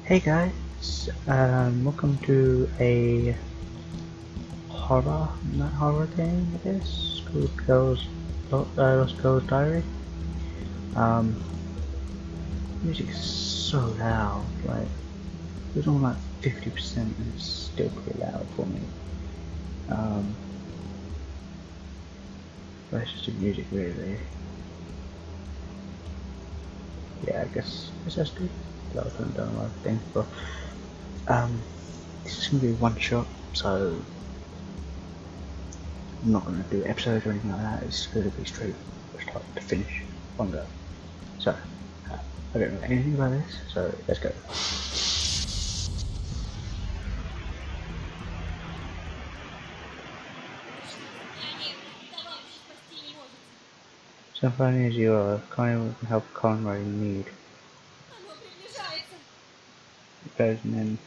Hey guys, welcome to a not horror game, I guess, called Lost Girls Diary. Music's so loud, like, it was on like 50% and it's still pretty loud for me. But it's just the music really. Yeah, I guess that's good. That was done a lot of things, but this is gonna be one shot, so I'm not going to do episodes or anything like that. It's going to be straight start to finish, one go. So, I don't know anything about this, so let's go. So funny as you are, Connie will help Conrad in need. It goes and then...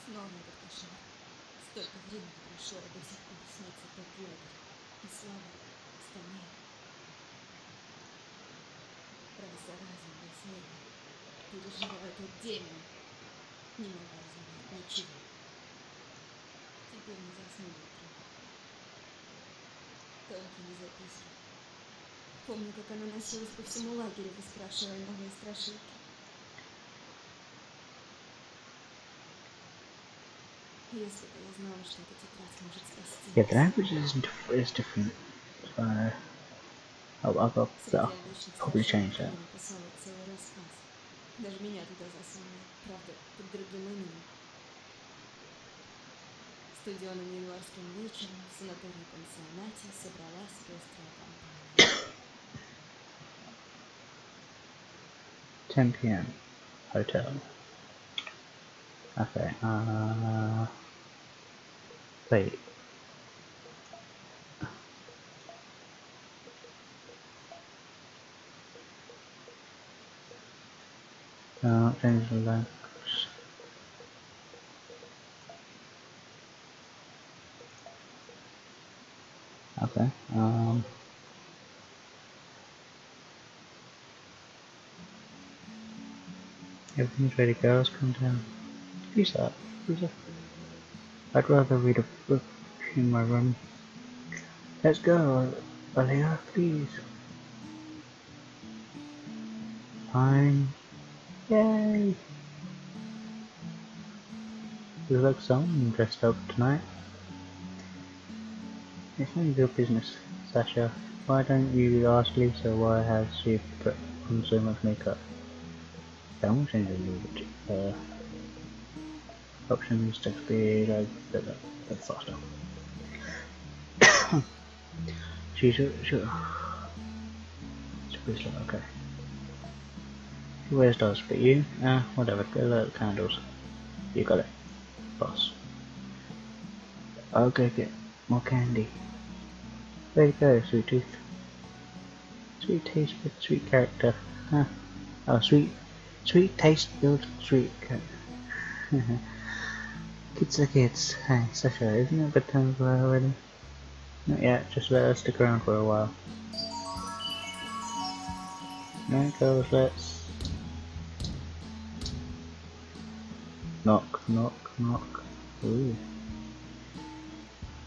Снова этот кошмар. Столько времени прошло, а до сих пор снится тот лагерь. И слава остальные. Раз за разом во сне переживаю тот день. Не могла узнать ничего. Теперь не засну до утра. Только не записки. Помню, как она носилась по всему лагерю, выспрашивая новые страшилки. Если бы я знала, что эта тетрадь может спасти. Yeah, the language is different. So, I'll probably change that. Написала целый рассказ. Даже меня туда засунули, правда, под другим именем. Студеным январским вечером в санатории-пансионате собралась пестрая компания. 10 PM, hotel. Okay, wait. No, change the language. Okay, everything's ready, girls, come down. Who's that? I'd rather read a book in my room. Let's go, Alia, please. Fine. Yay! You look someone dressed up tonight. It's none of your business, Sasha. Why don't you ask Lisa why has she put on so much makeup? I'm changing the options, text speed, that's faster. Sure. It's pretty slow, okay. She wears those, but you? Whatever, get a load of candles. You got it, boss. Okay, get more candy. There you go, sweet tooth. Sweet taste with sweet character. Huh. Oh, sweet taste builds sweet character. Kids are kids. Hey, Sasha, isn't it bedtime for her already? Not yet, just let us stick around for a while. Right, girls, let's... Knock. Ooh.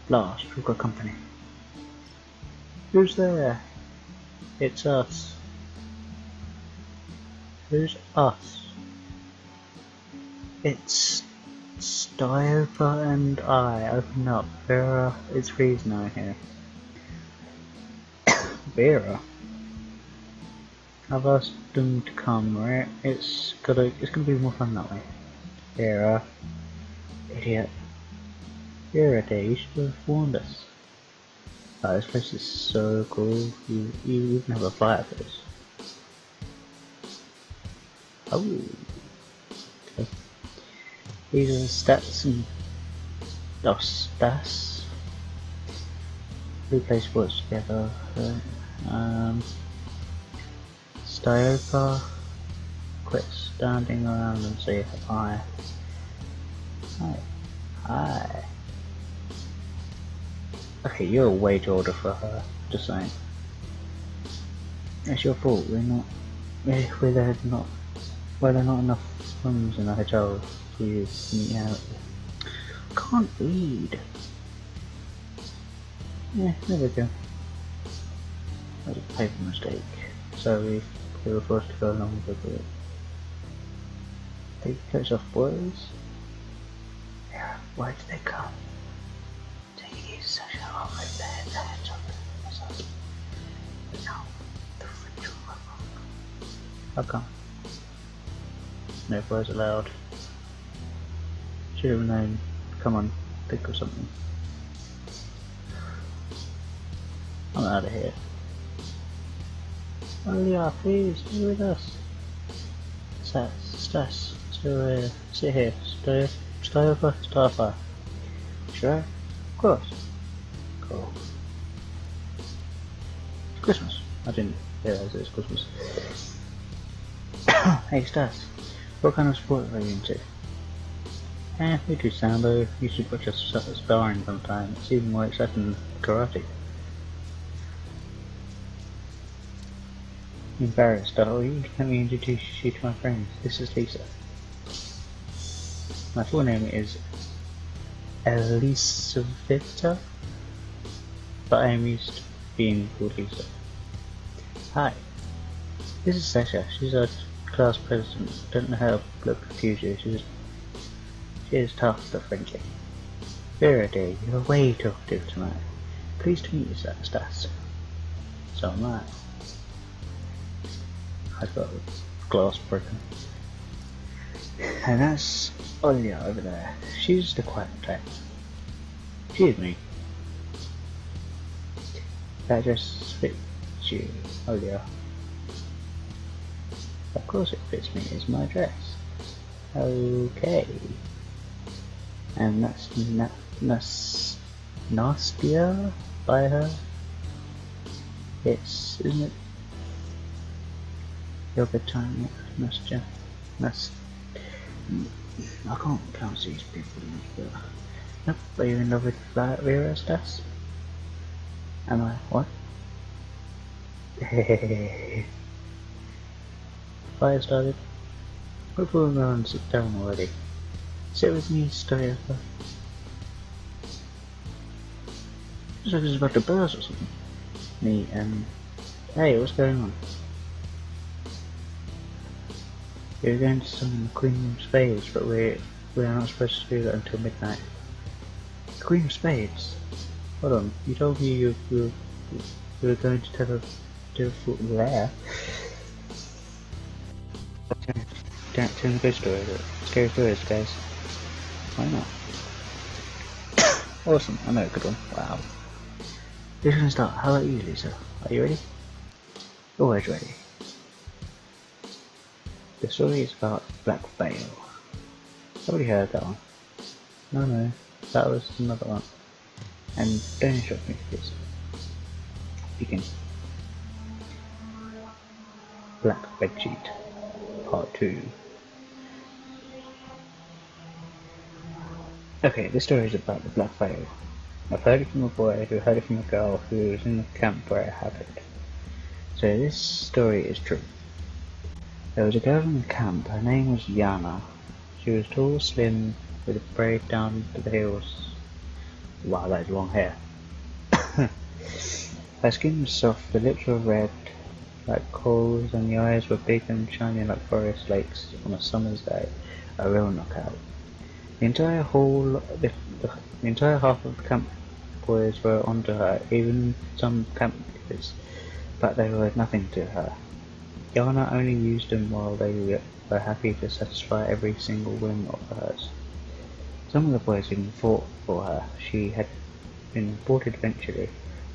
Blast, we've got company. Who's there? It's us. Who's us? It's Stiopa and I. Open up. Vera, it's freezing out here. Vera? I've asked them to come, right? It's gonna be more fun that way. Vera. Idiot. Vera, you should have warned us. Oh, this place is so cool. You even have a fireplace. Oh. Okay. These are the stats and stats. We play sports together. Stiopa. Quit standing around and say hi. Hi. Okay, you're way too older for her, just saying. It's your fault, we're there not Well, there are not enough rooms in the hotel for you to meet out. Can't read. Yeah, there we go. That was a paper mistake. So we were forced to go along with it. Take your coats off, boys. Yeah, why did they come? Take his such a long right there, the hands up. But no, the French will run. How come? No boys allowed. Should have known. Come on, think of something. I'm out of here. Oh yeah, please, be with us. Stas, sit here, stay over, Starfire. Sure? Of course. Cool. It's Christmas. I didn't realise it was Christmas. Hey Stas, what kind of sport are you into? We do sambo. You should watch us sparring sometime. It's even more exciting than karate. Embarrassed, are you? Let me introduce you to my friends. This is Lisa. My full name is Elisaveta, but I am used to being called Lisa. Hi. This is Sasha. She's our class president. Don't know how to look confuse you. She is tough but friendly. Vera dear, you're way talkative tonight. Pleased to meet you, Stas. So am I. I've got a glass broken. And that's Olya over there. She's the quiet type. Excuse me. That just fits you, Olya. Of course it fits me, it's my dress. Okay. And that's Nastia by her. It's, isn't it? Yoga time, Nastia. I can't pronounce these people, but nope. Are you in love with Vera, Stas? Am I? What? Fire started. We're pulling around and sit down already. Sit with me, Stoyova. Looks like it's about to burst or something. Me and... Hey, what's going on? You're going to summon the Queen of Spades, but we're not supposed to do that until midnight. Queen of Spades? Hold on, you told me you were going to tell her to there. Turn the ghost story, scary stories, guys. Why not? Awesome, I know a good one. Wow. Who's gonna start? How about you, Lisa? Are you ready? Always ready. The story is about Black Veil. I've already heard that one. No, that was another one. And don't interrupt me, please. Begin. Black Bedsheet, Part 2. Okay, this story is about the Black Veil. I've heard it from a boy who heard it from a girl who was in the camp where it happened. So this story is true. There was a girl in the camp, her name was Yana. She was tall, slim, with a braid down to the heels. Wow, that is long hair. Her skin was soft, the lips were red like coals, and the eyes were big and shining like forest lakes on a summer's day. A real knockout. The entire half of the camp boys were onto her, even some camp leaders, but they were nothing to her. Yana only used them while they were happy to satisfy every single whim of hers. Some of the boys even fought for her. She had been aborted eventually,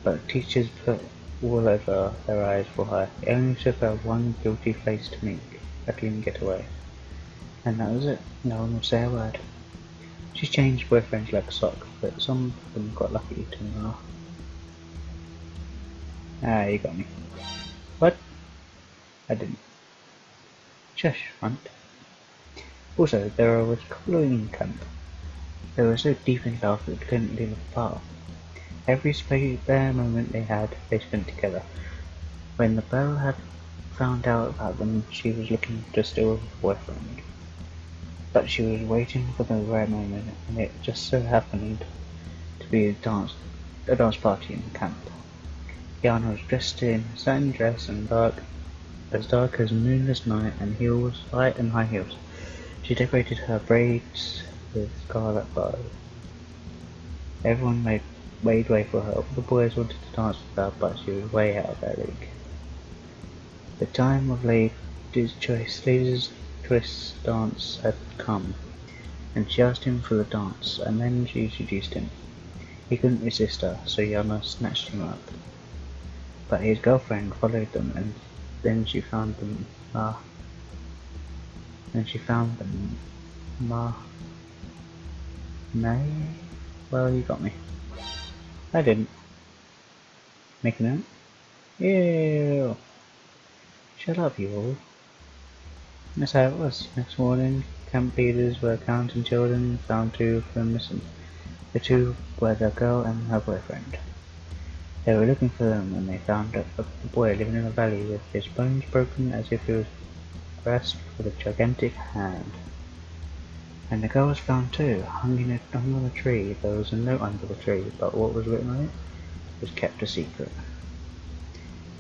but teachers put wool over their eyes for her. It only took her one guilty face to make a clean getaway. And that was it. No one would say a word. She's changed boyfriends like a sock, but some of them got lucky to know. Ah, you got me. What? I didn't. Shush, Hunt. Also, there was a couple in camp. They were so deep in love that they couldn't live apart. Every spare moment they had, they spent together. When the bell had found out about them, she was looking to steal her boyfriend. But she was waiting for the right moment, and it just so happened to be a dance party in the camp. Yana was dressed in a satin dress and as dark as moonless night, and high heels. She decorated her braids with scarlet bow. Everyone made way for her. All the boys wanted to dance with her, but she was way out of their league. The time of Ladies' Choice dance had come, and she asked him for the dance, and then she introduced him. He couldn't resist her, so Yana snatched him up. But his girlfriend followed them, and then she found them. May? Well, you got me. I didn't. Make a note? Ew! Shut up, you all. That's how it was. Next morning, camp leaders were counting children and found 2 of them missing. The 2 were the girl and her boyfriend. They were looking for them when they found a boy living in a valley with his bones broken as if he was grasped with a gigantic hand. And the girl was found too, hung on a tree. There was a note under the tree, but what was written on it was kept a secret.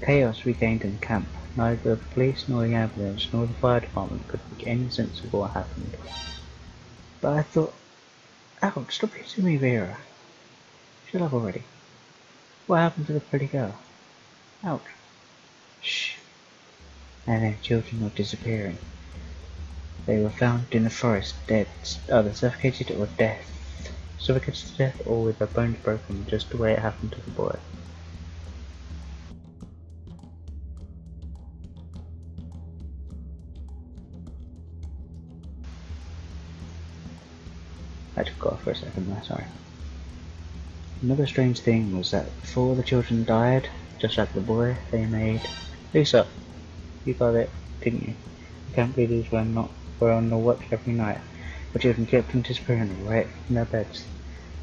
Chaos regained in camp. Neither the police nor the ambulance nor the fire department could make any sense of what happened. But I thought, ouch, stop hitting me, Vera. Shut up already. What happened to the pretty girl? Ouch. Shh. And then children were disappearing. They were found in the forest, dead, either suffocated to death or with their bones broken, just the way it happened to the boy. I took off for a second there, sorry. Another strange thing was that before the children died, just like the boy, they made... Lisa, you got it, didn't you? The camp leaders were on the watch every night, but children kept on disappearing right from their beds.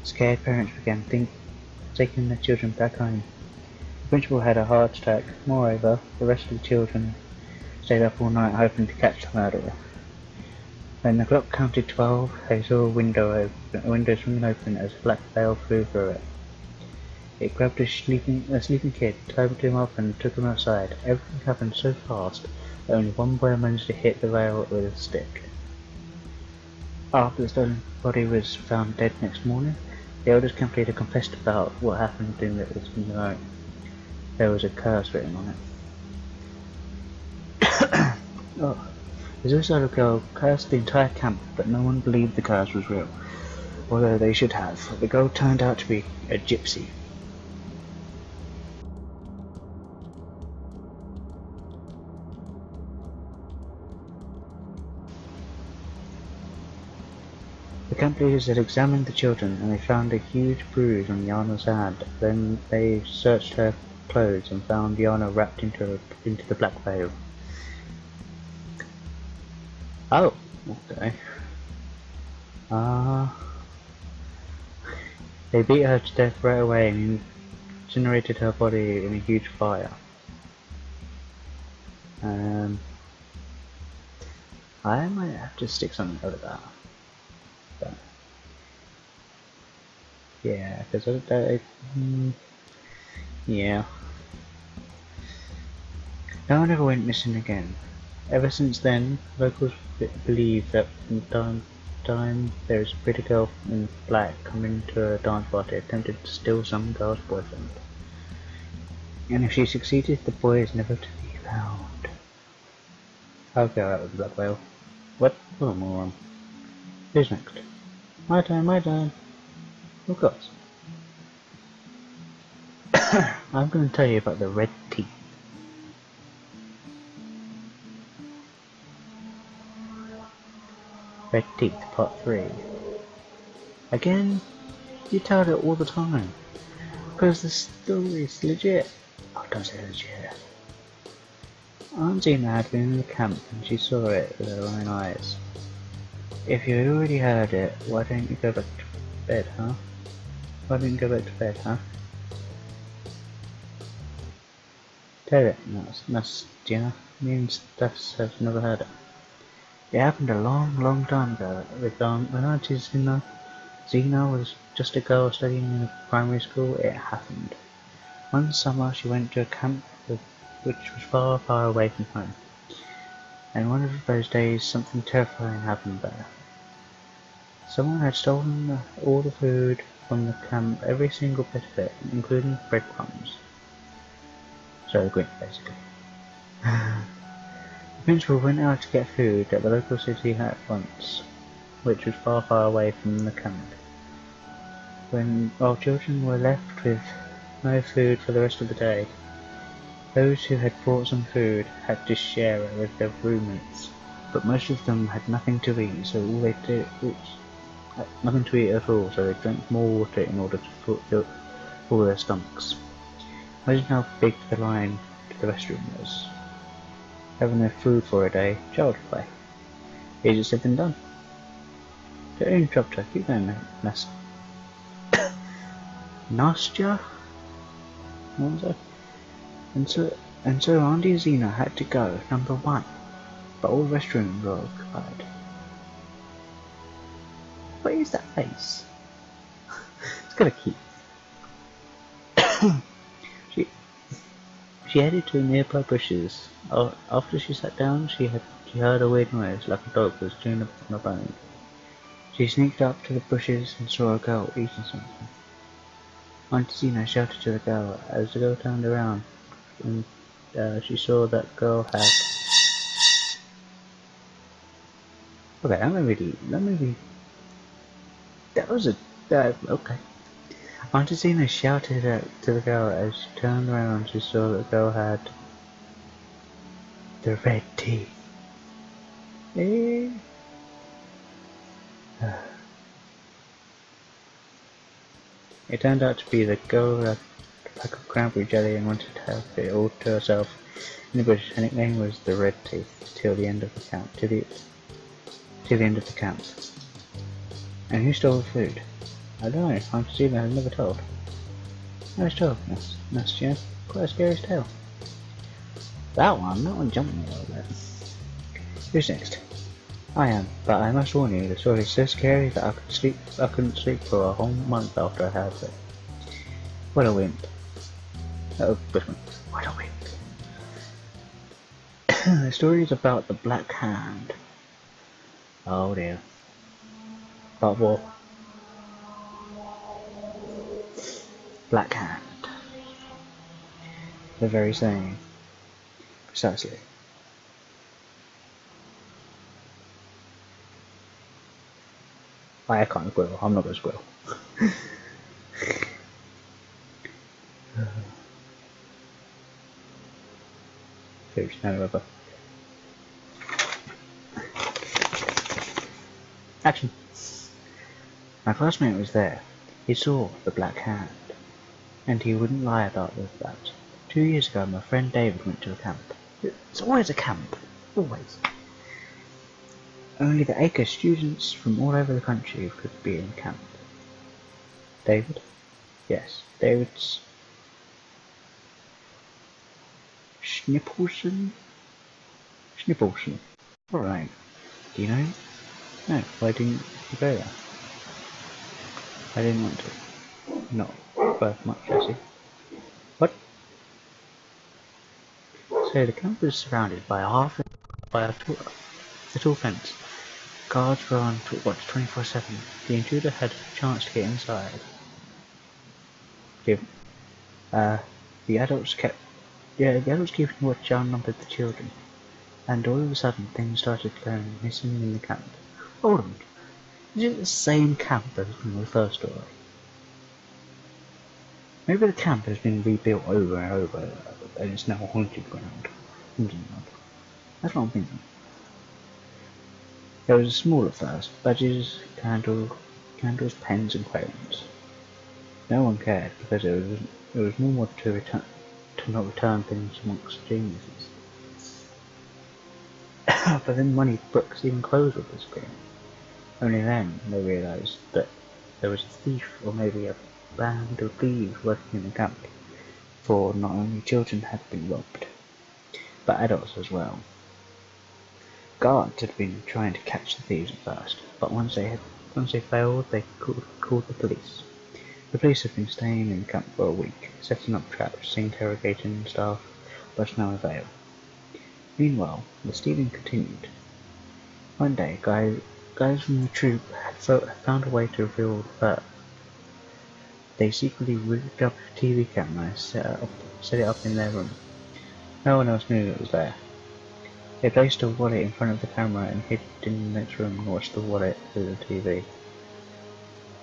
Scared parents began taking their children back home. The principal had a heart attack. Moreover, the rest of the children stayed up all night hoping to catch the murderer. When the clock counted 12, they saw a window swinging open as a black veil flew through it. It grabbed a sleeping kid, tied him up and took him outside. Everything happened so fast that only one boy managed to hit the veil with a stick. After the stolen body was found dead next morning, the eldest camp leader confessed about what happened in the note. There was a curse written on it. Oh. The suicidal girl cursed the entire camp, but no one believed the curse was real, although they should have. The girl turned out to be a gypsy. The camp leaders had examined the children, and they found a huge bruise on Yana's hand. Then they searched her clothes and found Yana wrapped into the black veil. Oh, okay. They beat her to death right away and incinerated her body in a huge fire. I might have to stick something over that. But, yeah, because yeah. No one ever went missing again. Ever since then, locals believe that from time there is a pretty girl in black coming to a dance party attempting to steal some girl's boyfriend. And if she succeeded, the boy is never to be found. I'll go out with the black veil. What? What a moron. Who's next? My turn. Of course. I'm going to tell you about the red teeth. Red Teeth Part 3. Again? You tell it all the time. Because the story's legit. Oh, don't say legit. Aunt Gina had been in the camp and she saw it with her own eyes. If you had already heard it, why don't you go back to bed, huh? Why don't you go back to bed, huh? Tell it, that's Gina. Me and Steph have never heard it. It happened a long time ago. When Auntie Zena was just a girl studying in a primary school, it happened. One summer she went to a camp which was far away from home. And one of those days something terrifying happened there. Someone had stolen all the food from the camp, every single bit of it, including breadcrumbs. So the Grinch, basically. The principal went out to get food at the local city at once, which was far away from the camp. When our children were left with no food for the rest of the day, those who had brought some food had to share it with their roommates, but most of them had nothing to eat, so all they did nothing to eat at all, so they drank more water in order to fill all their stomachs. Imagine how big the line to the restroom was. Having no food for a day, child play. Easier said than done. Don't interrupt her, keep going, mate. Nastya? What was that? And so Auntie Zena had to go, number one, but all the restrooms were occupied. What is that face? It's gonna keep. She headed to the nearby bushes. After she sat down, she heard a weird noise, like a dog was chewing up on a bone. She sneaked up to the bushes and saw a girl eating something. Auntie Zena shouted to the girl. As the girl turned around, and she saw that girl had. Okay, that maybe. That was a. Okay. Auntie Zena shouted to the girl. As she turned around, she saw that the girl had the red teeth. It turned out to be the girl who had a pack of cranberry jelly and wanted to have it all to herself. In the bush, her nickname was the Red Teeth till the end of the camp. Till the end of the camp. And who stole the food? I don't know. Auntie Zena has never told. Nice job, Nastya. Quite a scary tale. That one jumped me a little bit. Who's next? I am, but I must warn you, the story is so scary that I couldn't sleep for a whole month after I heard it. What a wimp. Oh, Bushman. What a wimp. The story is about the Black Hand. Oh dear. Part 4. Black Hand. The very same. Precisely. I can't squirrel. I'm not gonna squirrel. Food, no rubber. Action. My classmate was there. He saw the Black Hand, and he wouldn't lie about that. 2 years ago, my friend David went to a camp. It's always a camp. Always. Only the acre students from all over the country could be in camp. David? Yes, David's Schnippelson? Alright. Do you know? No, why didn't you go there? I didn't want to. Not worth much, I see. What? So the camp was surrounded by a tall fence. Guards were on watch 24/7. The intruder had a chance to get inside. The adults keeping watch outnumbered the children, and all of a sudden things started going missing in the camp. Hold on, is it the same camp as from the first story? Maybe the camp has been rebuilt over and over, and it's now a haunted ground. That's what I'm thinking. It was small at first: badges, candles, pens, and crayons. No one cared because it was normal to not return things amongst geniuses. But then money, books, even clothes were disappearing. Only then they realised that there was a thief, or maybe a band of thieves working in the camp, for not only children had been robbed, but adults as well. Guards had been trying to catch the thieves at first, but once they failed, they called the police. The police had been staying in camp for a week, setting up traps, interrogating staff, but to no avail. Meanwhile, the stealing continued. One day, guys from the troop had found a way to reveal the theft. They secretly rigged up a TV camera and set it up in their room. No one else knew it was there. They placed a wallet in front of the camera and hid in the next room and watched the wallet through the TV.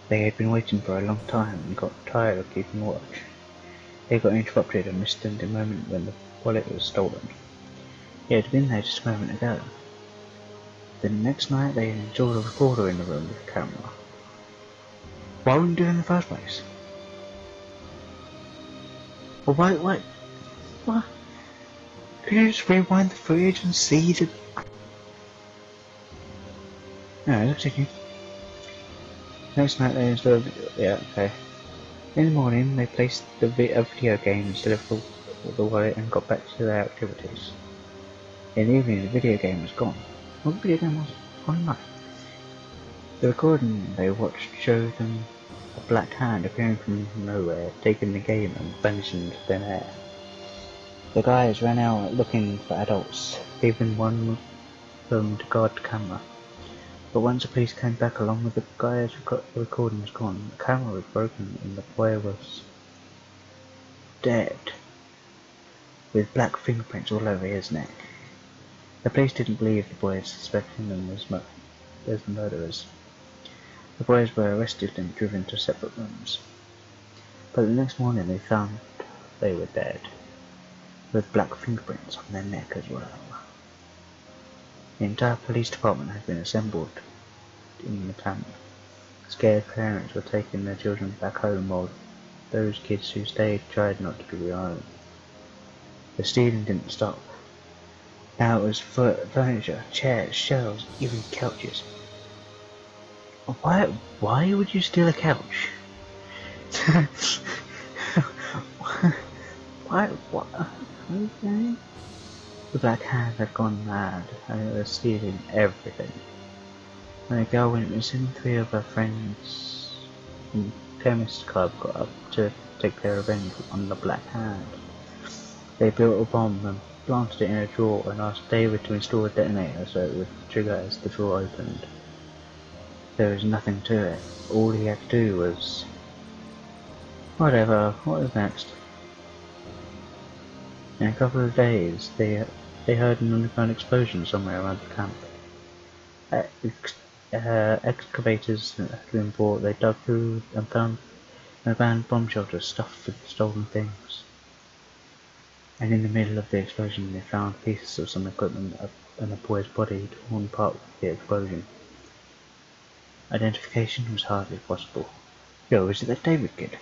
They had been waiting for a long time and got tired of keeping watch. They got interrupted and missed the moment when the wallet was stolen. It had been there just a moment ago. The next night they installed a recorder in the room with the camera. Why wouldn't you do it in the first place? Well, why? What? Could you just rewind the footage and see the... No, it looks like you... Next night they installed... Yeah, okay. In the morning they placed a video game instead of the wallet and got back to their activities. In the evening the video game was gone. What video game was it? Oh no. The recording they watched showed them a black hand appearing from nowhere, taking the game and vanishing into thin air. The guys ran out looking for adults, leaving one of them to guard the camera. But once the police came back along with the guys who got the recording was gone, the camera was broken and the boy was dead, with black fingerprints all over his neck. The police didn't believe the boys, suspecting them as murderers. The boys were arrested and driven to separate rooms. But the next morning they found they were dead, with black fingerprints on their neck as well. The entire police department had been assembled in the camp. Scared parents were taking their children back home while those kids who stayed tried not to be violent. The stealing didn't stop. Now it was furniture, chairs, shelves, even couches. Why would you steal a couch? Why? Okay. The black hand had gone mad and it was stealing everything. When a girl went missing, 3 of her friends in the chemist's club got up to take their revenge on the black hand. They built a bomb and planted it in a drawer and asked David to install a detonator so it would trigger as the drawer opened. There was nothing to it. All he had to do was... Whatever, what was next? In a couple of days, they heard an underground explosion somewhere around the camp. Excavators had been brought. They dug through and found an abandoned bomb shelter stuffed with stolen things. And in the middle of the explosion, they found pieces of some equipment and a boy's body torn apart with the explosion. Identification was hardly possible. Yo, is it that David kid?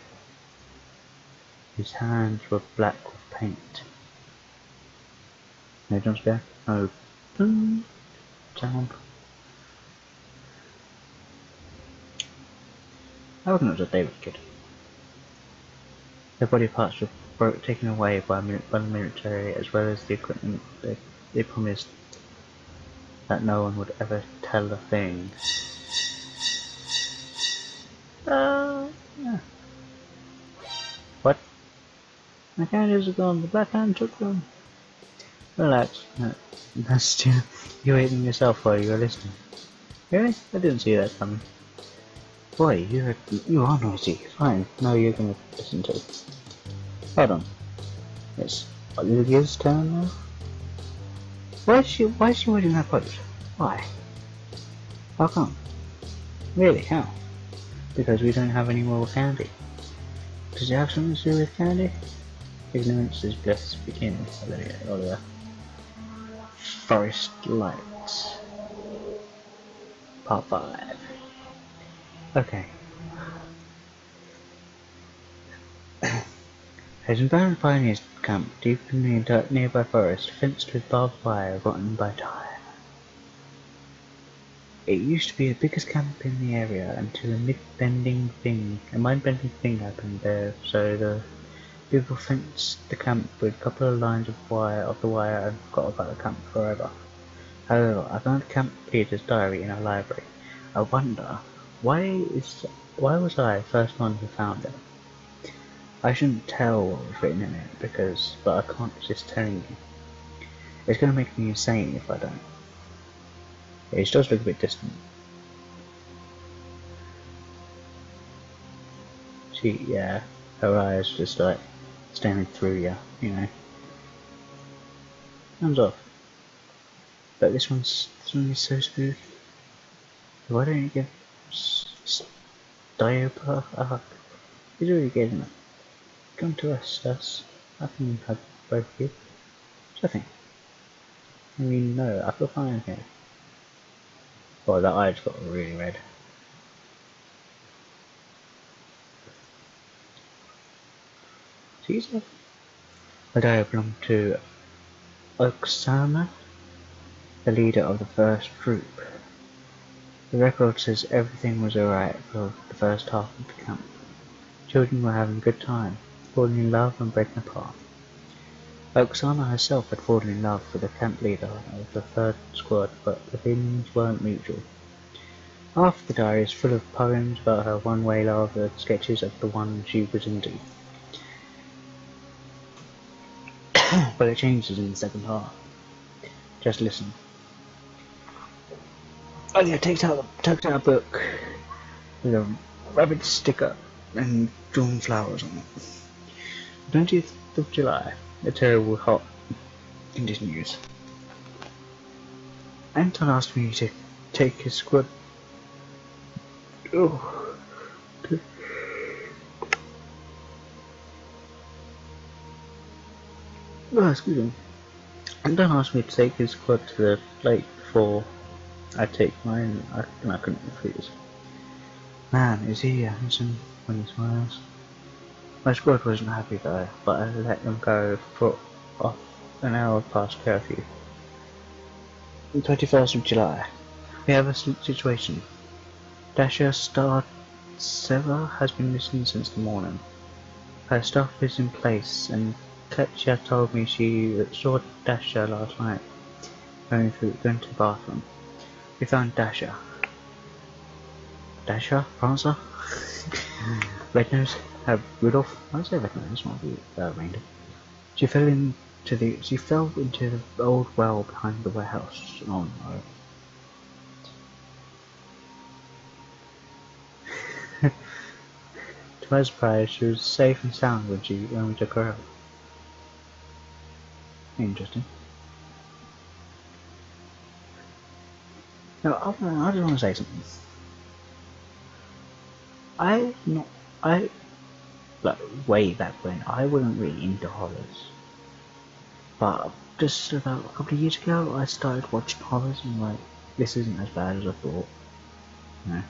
His hands were black with paint. No jump scare? No boom sound. I reckon it was a David kid. Their body parts were taken away by the military as well as the equipment. They promised that no one would ever tell a thing. Yeah. What? My candies are gone, the black hand took them. Relax, that's still you hating yourself while you were listening. Really? I didn't see that coming. Boy, you are noisy. Fine, now you're gonna listen to. Hold on. It's Olivia's turn now. Why is she wearing that pose? Why? How come? Really, how? Because we don't have any more candy. Does it have something to do with candy? Ignorance is bliss. Begin, Olivia. Forest Lights. Part 5. Okay. There's an abandoned pioneers camp deep in the nearby forest, fenced with barbed wire, rotten by time. It used to be the biggest camp in the area until a mind-bending thing happened there, so the People fenced the camp with a couple of lines of the wire and forgot about the camp forever. However, I found the camp leader's diary in a library. I wonder, why was I the first one who found it? I shouldn't tell what was written in it, but I can't resist telling you. It's going to make me insane if I don't. It does look a bit distant. Yeah, her eyes just like staring through you, you know. Hands off. But this one is so spooky. Why don't you give diaper a hug? He's already getting it. Come to us. I can hug both of you. Nothing. I mean, no, I feel fine here. Oh, that eye's got really red. Jesus. The diary belonged to Oksana, the leader of the first troop. The record says everything was alright for the first half of the camp. Children were having a good time, falling in love and breaking apart. Oksana herself had fallen in love with the camp leader of the third squad, but the feelings weren't mutual. Half the diary is full of poems about her one-way love and sketches of the one she was into. But it changes in the second half. Just listen. Olivia takes out a book with a rabbit sticker and drawn flowers on it. 20th of July. The terrible hot continues. Anton asked me to take his squad. Oh. Oh, excuse me. Anton asked me to take his squad to the lake before I take mine. I couldn't refuse. Man, is he handsome when he smiles? My squad wasn't happy though, but I let them go for off an hour past curfew. The 21st of July. We have a situation. Dasha Startseva has been missing since the morning. Her stuff is in place, and Katya told me she saw Dasha last night going to the bathroom. We found Dasha. Dasha? Franca? Red Nose? Rudolph? I'd say Red Nose, might be reindeer. She fell into the old well behind the warehouse. Oh no. To my surprise, she was safe and sound when we took her out. Interesting. Now, I just want to say something. Like, way back when, I wasn't really into horrors. But just about a couple of years ago, I started watching horrors and like, this isn't as bad as I thought. You know?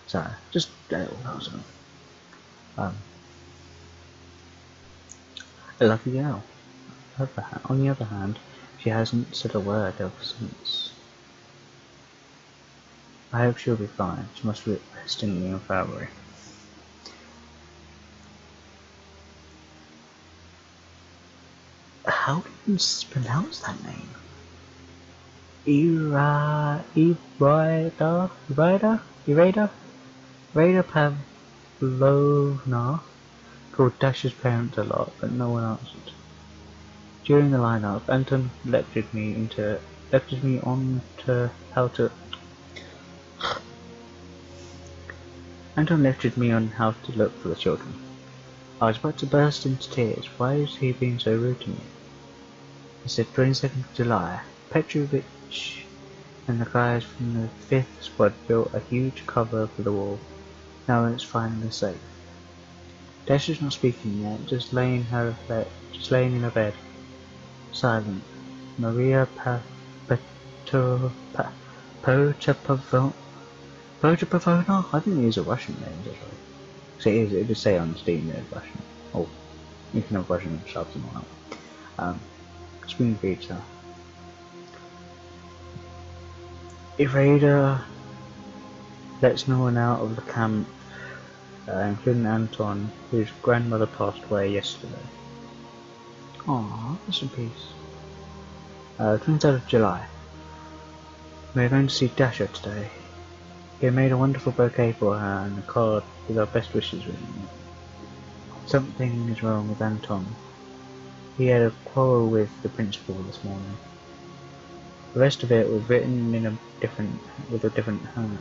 So, just a little thousand. A lucky girl. On the other hand, she hasn't said a word ever since. I hope she'll be fine. She must be resting in the infirmary. How do you pronounce that name? Irada Pavlovna called Dasha's parents a lot, but no one answered. During the lineup, Anton lectured me on how to look for the children. I was about to burst into tears. Why is he being so rude to me? He said 22nd of July. Petrovich and the guys from the 5th squad built a huge cover for the wall. Now it's finally safe. Dasha's not speaking yet, just laying in her bed. Silent. Maria Potapavona? I think these are Russian names actually. So it did say on Steam that it's Russian. Oh, you can have Russian subs and all that. Spoon pizza. Irada lets no one out of the camp including Anton, whose grandmother passed away yesterday. Aww, rest in peace. 23rd of July. We're going to see Dasha today. He made a wonderful bouquet for her and a card with our best wishes written on it. Something is wrong with Anton. He had a quarrel with the principal this morning. The rest of it was written in with a different hand.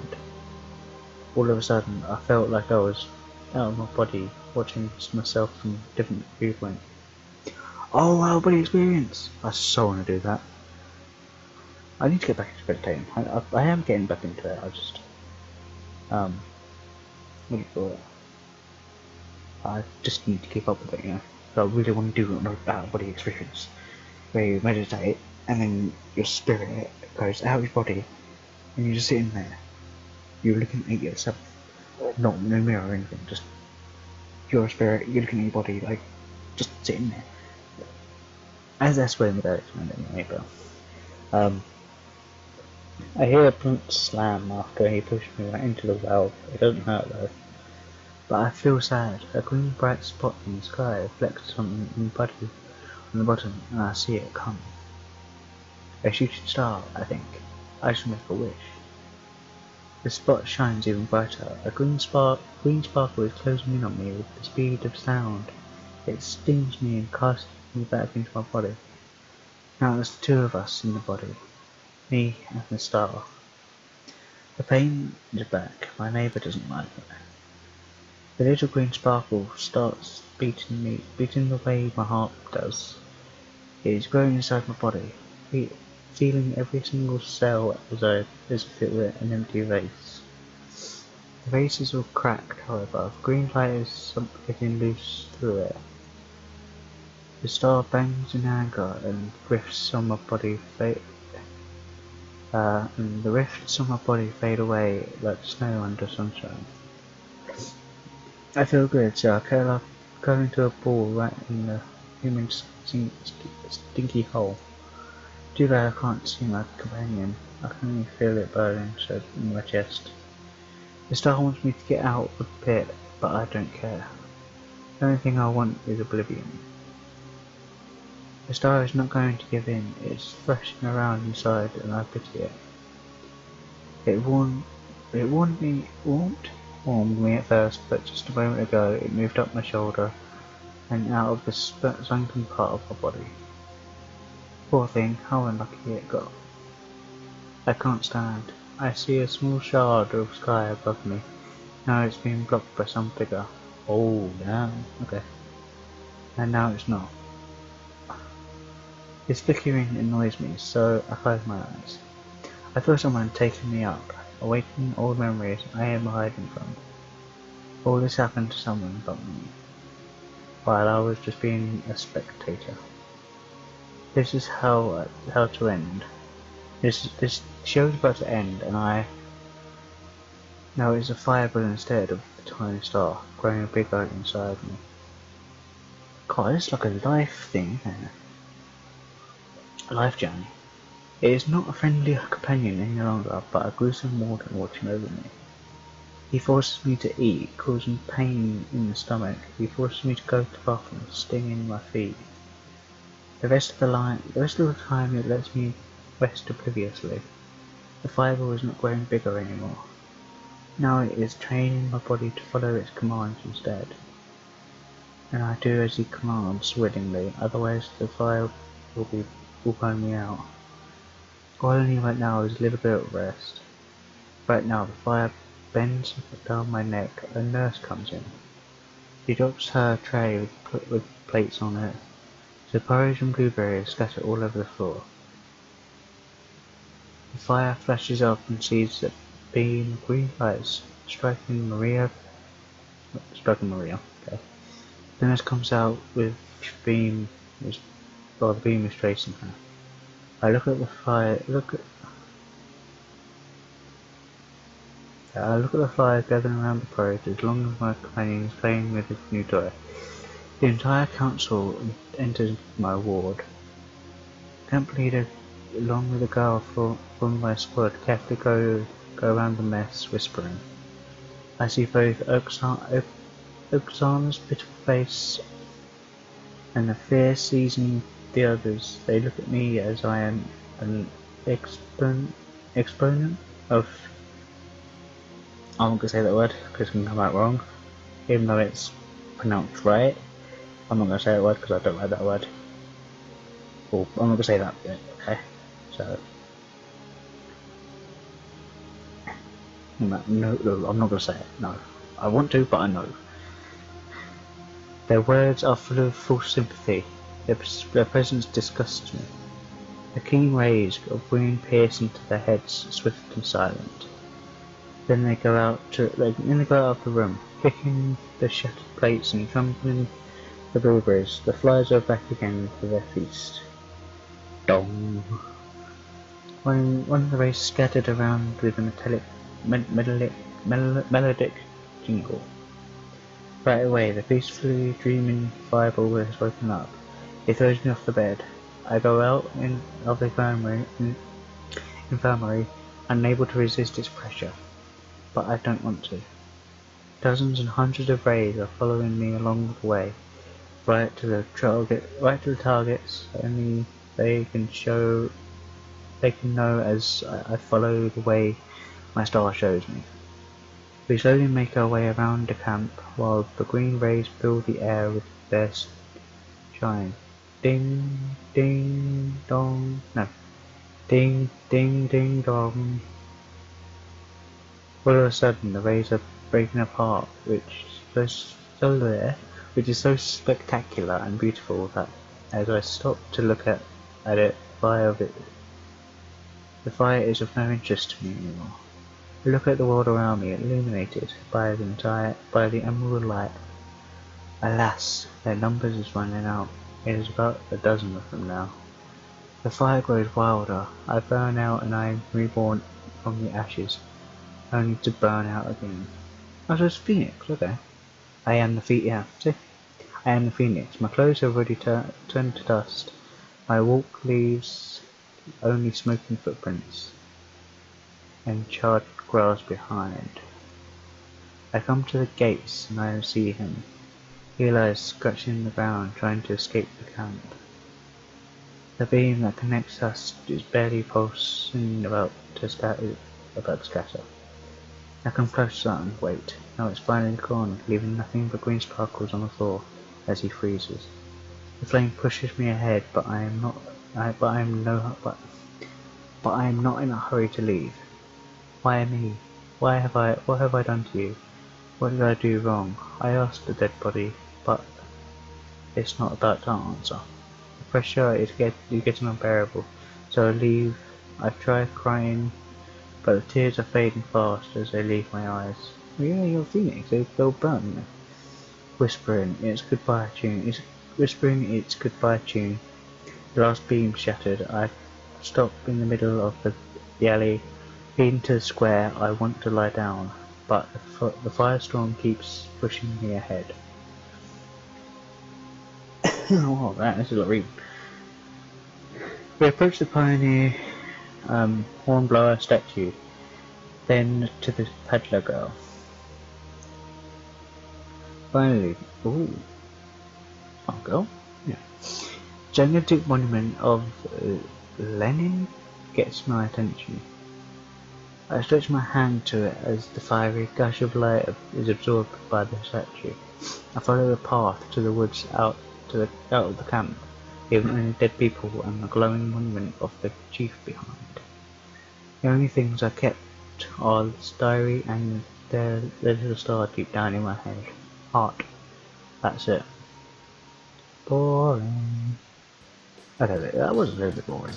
All of a sudden, I felt like I was out of my body, watching myself from a different viewpoint. Oh, out of body experience! I so want to do that. I need to get back into spectating. I am getting back into it. I just, what do you call it? I just need to keep up with it, you know. So I really want to do an out of body experience, where you meditate and then your spirit goes out of your body, and you're just sitting there. You're looking at yourself, not no mirror or anything. Just your spirit. You're looking at your body, like just sitting there. As that's where the direction anyway, but I hear a blunt slam after he pushed me right into the well. It doesn't hurt though. But I feel sad. A green bright spot in the sky reflects on the bottom, and I see it come. A shooting star, I think. I should make a wish. The spot shines even brighter. A green sparkle is closing in on me with the speed of sound. It stings me and casts me back into my body. Now there's the two of us in the body. Me and the star. The pain is back. My neighbour doesn't like it. The little green sparkle starts beating the way my heart does. It is growing inside my body, feeling every single cell as if it were an empty vase. The vase is all cracked, however. The green light is getting loose through it. The star bangs in anger, and the rifts on my body fade away like snow under sunshine. I feel good, so I curl up, into a ball right in the human stinky hole. Too bad I can't see my companion. I can only feel it burning so in my chest. The star wants me to get out of the pit, but I don't care. The only thing I want is oblivion. The star is not going to give in. It's thrashing around inside, and I pity it. It warmed me at first, but just a moment ago it moved up my shoulder and out of the sunken part of my body. Poor thing, how unlucky it got. I can't stand. I see a small shard of sky above me. Now it's being blocked by some figure. Oh, yeah, okay. And now it's not. This flickering annoys me, so I close my eyes. I feel someone taking me up, awakening old memories I am hiding from. All this happened to someone but me, while I was just being a spectator. This is how to end. This show's about to end, and now it's a fireball instead of a tiny star growing bigger inside me. God, it's like a life thing, isn't it? A life journey. It is not a friendly companion any longer, but a gruesome warden watching over me. He forces me to eat, causing pain in the stomach. He forces me to go to the bathroom, stinging my feet. The rest of the time it lets me rest obliviously. The fireball is not growing bigger anymore. Now it is training my body to follow its commands instead. And I do as he commands willingly, otherwise the fire will burn me out. All I need right now is a little bit of rest. Right now the fire bends down my neck. A nurse comes in. She drops her tray with plates on it. The porridge and blueberries scatter all over the floor. The fire flashes up and sees a beam of green lights striking Maria. Okay. The nurse comes out with the beam is tracing her. I look at the fire. I look at the fire gathering around the porridge as long as my companion is playing with his new toy. The entire council enters my ward. Camp leader, along with a girl from my squad, carefully go around the mess, whispering. I see both Oksana's pitiful face and the fear seizing the others. They look at me as I am an exponent of. I'm not gonna say that word because it can come out wrong, even though it's pronounced right. I'm not gonna say that word because I don't like that word. Or I'm not gonna say that bit. Okay, so no, I'm not gonna say it. No, I want to, but I know. Their words are full of false sympathy. Their presence disgusts me. The keen rays of green pierce into their heads, swift and silent. Then they go out of the room, kicking the shattered plates and trampling the blueberries. The flies are back again for their feast. Dong! One of the rays scattered around with a melodic jingle. Right away, the peacefully dreaming fireball has woken up. It throws me off the bed. I go out of the infirmary, unable to resist its pressure. But I don't want to. Dozens and hundreds of rays are following me along the way, right to the targets. Only they can know as I follow the way my star shows me. We slowly make our way around the camp, while the green rays fill the air with their shine. Ding, ding, dong. No. Ding, ding, ding, dong. All of a sudden, the rays are breaking apart, which is so spectacular and beautiful that as I stop to look at it, the fire is of no interest to me anymore. I look at the world around me, illuminated by the emerald light. Alas, their numbers is running out. It is about a dozen of them now. The fire grows wilder. I burn out and I am reborn from the ashes, only to burn out again. Oh, so it's Phoenix, okay. I am the Phoenix. My clothes have already turned to dust. My walk leaves only smoking footprints and charred grass behind. I come to the gates and I see him. He lies scratching the ground, trying to escape the camp. The beam that connects us is barely pulsing about to scatter. I come closer and wait. Now it's finally gone, leaving nothing but green sparkles on the floor as he freezes. The flame pushes me ahead, but I am not in a hurry to leave. Why me? What have I done to you? What did I do wrong? I asked the dead body, but it's not about to answer. The pressure is getting unbearable, so I leave. I try crying, but the tears are fading fast as they leave my eyes. Oh, yeah, you're Phoenix, they'll burn. Whispering its goodbye tune. The last beam shattered. I stop in the middle of the alley, leading to the square. I want to lie down, but the firestorm keeps pushing me ahead. Oh man, this is a lot of reading. We approach the pioneer hornblower statue, then to the peddler girl. Finally, ooh, girl, yeah. Gigantic monument of Lenin gets my attention. I stretch my hand to it as the fiery gush of light is absorbed by the statue. I follow the path to the woods out of the camp, leaving only dead people and the glowing monument of the chief behind. The only things I kept are this diary and the little star deep down in my heart. That's it. Boring. Okay, that was a little bit boring.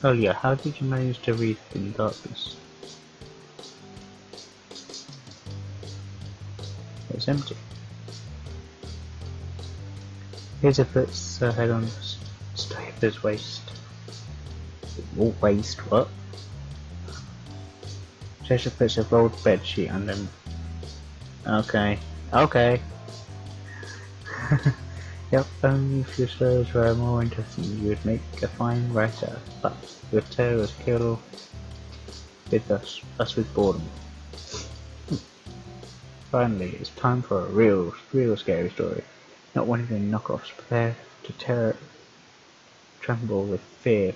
Oh yeah, how did you manage to read in darkness? It's empty. Here's a puts her head on Strafer's waist. Waist, what? Cheshire puts a rolled bedsheet under him. Okay. Yep, only if your stories were more interesting you would make a fine writer, but your tale was killed with us with boredom. Finally, it's time for a real scary story. Not one of the knockoffs. Prepare to tremble with fear.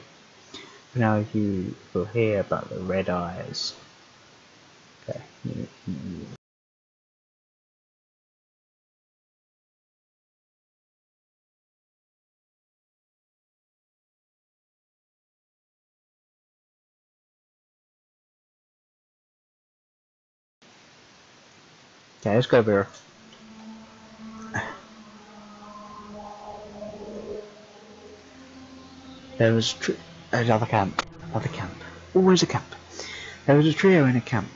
For now you will hear about the red eyes. Okay. Okay, let's go over. There was another camp. Always a camp. There was a trio in a camp.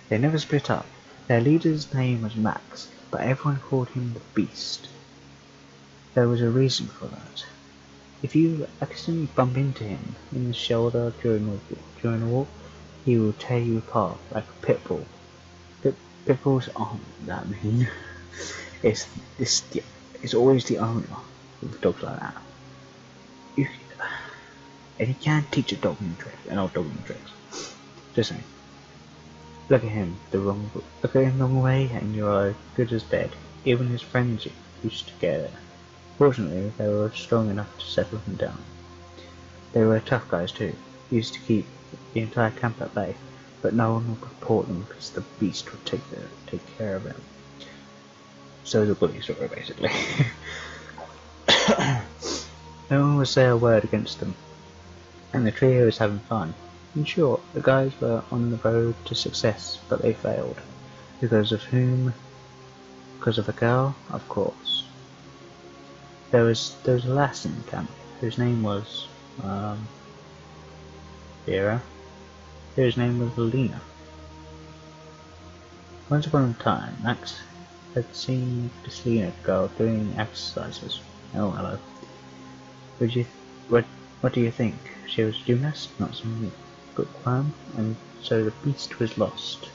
They never split up. Their leader's name was Max, but everyone called him the Beast. There was a reason for that. If you accidentally bump into him in the shoulder during a walk, he will tear you apart like a pit bull. Pit bulls aren't that mean. it's always the owner with dogs like that. And he can teach an old dog new tricks. Just saying. Look at him the wrong way, and you're good as dead. Even his friends used to get it. Fortunately, they were strong enough to settle him down. They were tough guys too, used to keep the entire camp at bay, but no one would report them because the Beast would take care of them. So the bully story, basically. No one would say a word against them, and the trio was having fun. In short, the guys were on the road to success, but they failed. Because of whom? Because of a girl? Of course. There was a lass in the camp whose name was Vera. Whose name was Lena. Once upon a time, Max had seen this Lena girl doing exercises. Oh, hello. What do you think? She was a gymnast, not some bookworm, and so the Beast was lost.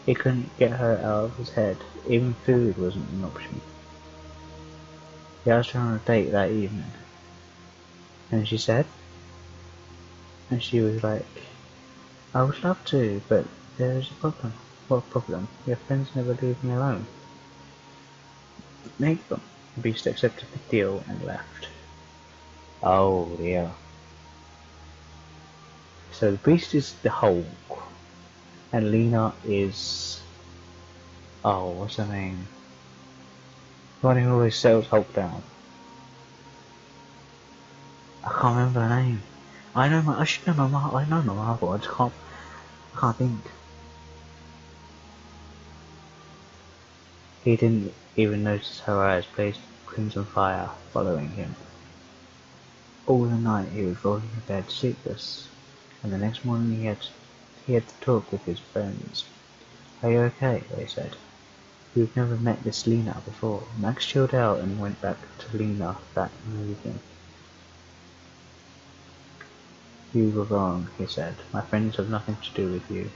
He couldn't get her out of his head. Even food wasn't an option. He asked her on a date that evening, and she said, and she was like, I would love to, but there's a problem. What problem? Your friends never leave me alone. Make them. The Beast accepted the deal and left. Oh dear. So the Beast is the Hulk, and Lena is, oh, what's her name? The one who always settles Hulk down. I can't remember her name. I should know my Marvel. I just can't think. He didn't even notice her eyes blazed crimson fire following him. All the night he was rolling in bed sleepless, and the next morning he had to talk with his friends. Are you okay? They said. We've never met this Lena before. Max chilled out and went back to Lena that evening. You were wrong, he said. My friends have nothing to do with you.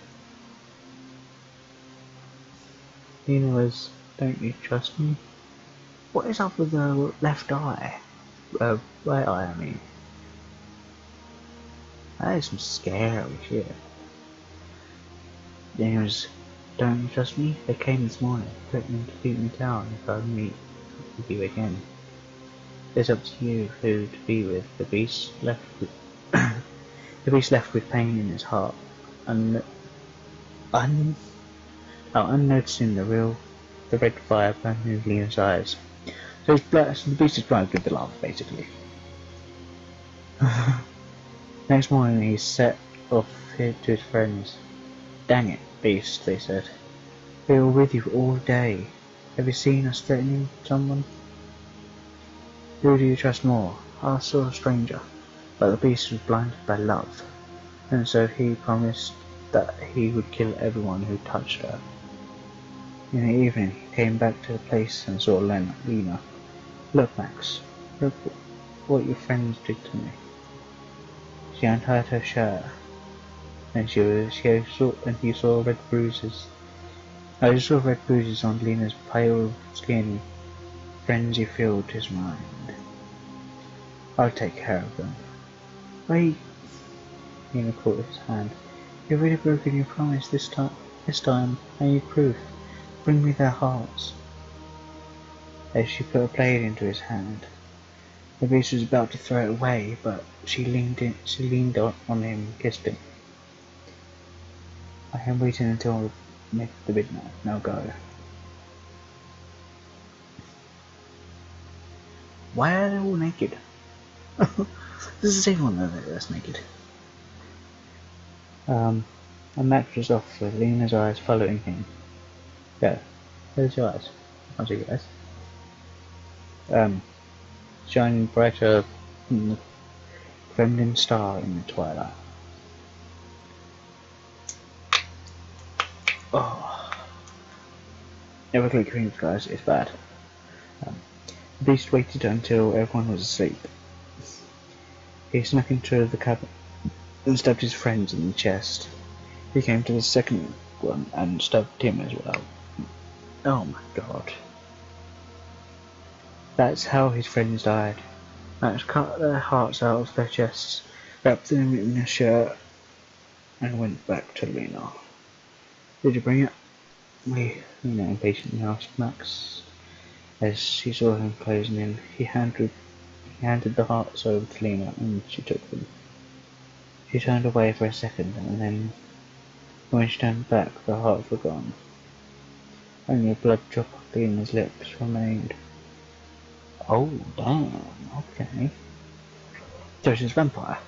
Lena was, don't you trust me? What is up with the left eye? Right eye, I mean. That is some scary shit. Lena was, don't you trust me? They came this morning, threatening to beat me down if I meet with you again. It's up to you who to be with. The Beast left with pain in his heart, unnoticing the red fire burning in Lena's eyes. So the Beast is blind with the love, basically. Next morning he set off to his friends. Dang it, Beast, they said. We were with you all day. Have you seen us threatening someone? Who do you trust more? I saw a stranger, but the Beast was blinded by love, and so he promised that he would kill everyone who touched her. In the evening he came back to the place and saw Lena. Look, Max, look what your friends did to me. She untied her shirt, and he saw red bruises. I saw red bruises on Lena's pale skin. Frenzy filled his mind. I'll take care of them. Wait! Lena caught his hand. You've really broken your promise this time. I need proof. bring me their hearts. As she put a blade into his hand, the beast was about to throw it away, but she leaned on him and kissed him. I am waiting until the midnight. Now go. Why are they all naked? This is everyone that's naked. And Max was off with Lena's eyes following him. Go. Where's your eyes? I can't see your eyes. Shining brighter than the Kremlin star in the twilight. Oh. Never click dreams, guys, it's bad. The beast waited until everyone was asleep. He snuck into the cabin and stabbed his friends in the chest. He came to the second one and stabbed him as well. Oh my god. That's how his friends died. Max cut their hearts out of their chests, wrapped them in a shirt, and went back to Lena. Did you bring it? Lena impatiently asked Max. As she saw him closing in, he handed the hearts over to Lena, and she took them. She turned away for a second, and then, when she turned back, the hearts were gone. Only a blood drop of Lena's lips remained. Oh, damn, okay. So she's a vampire.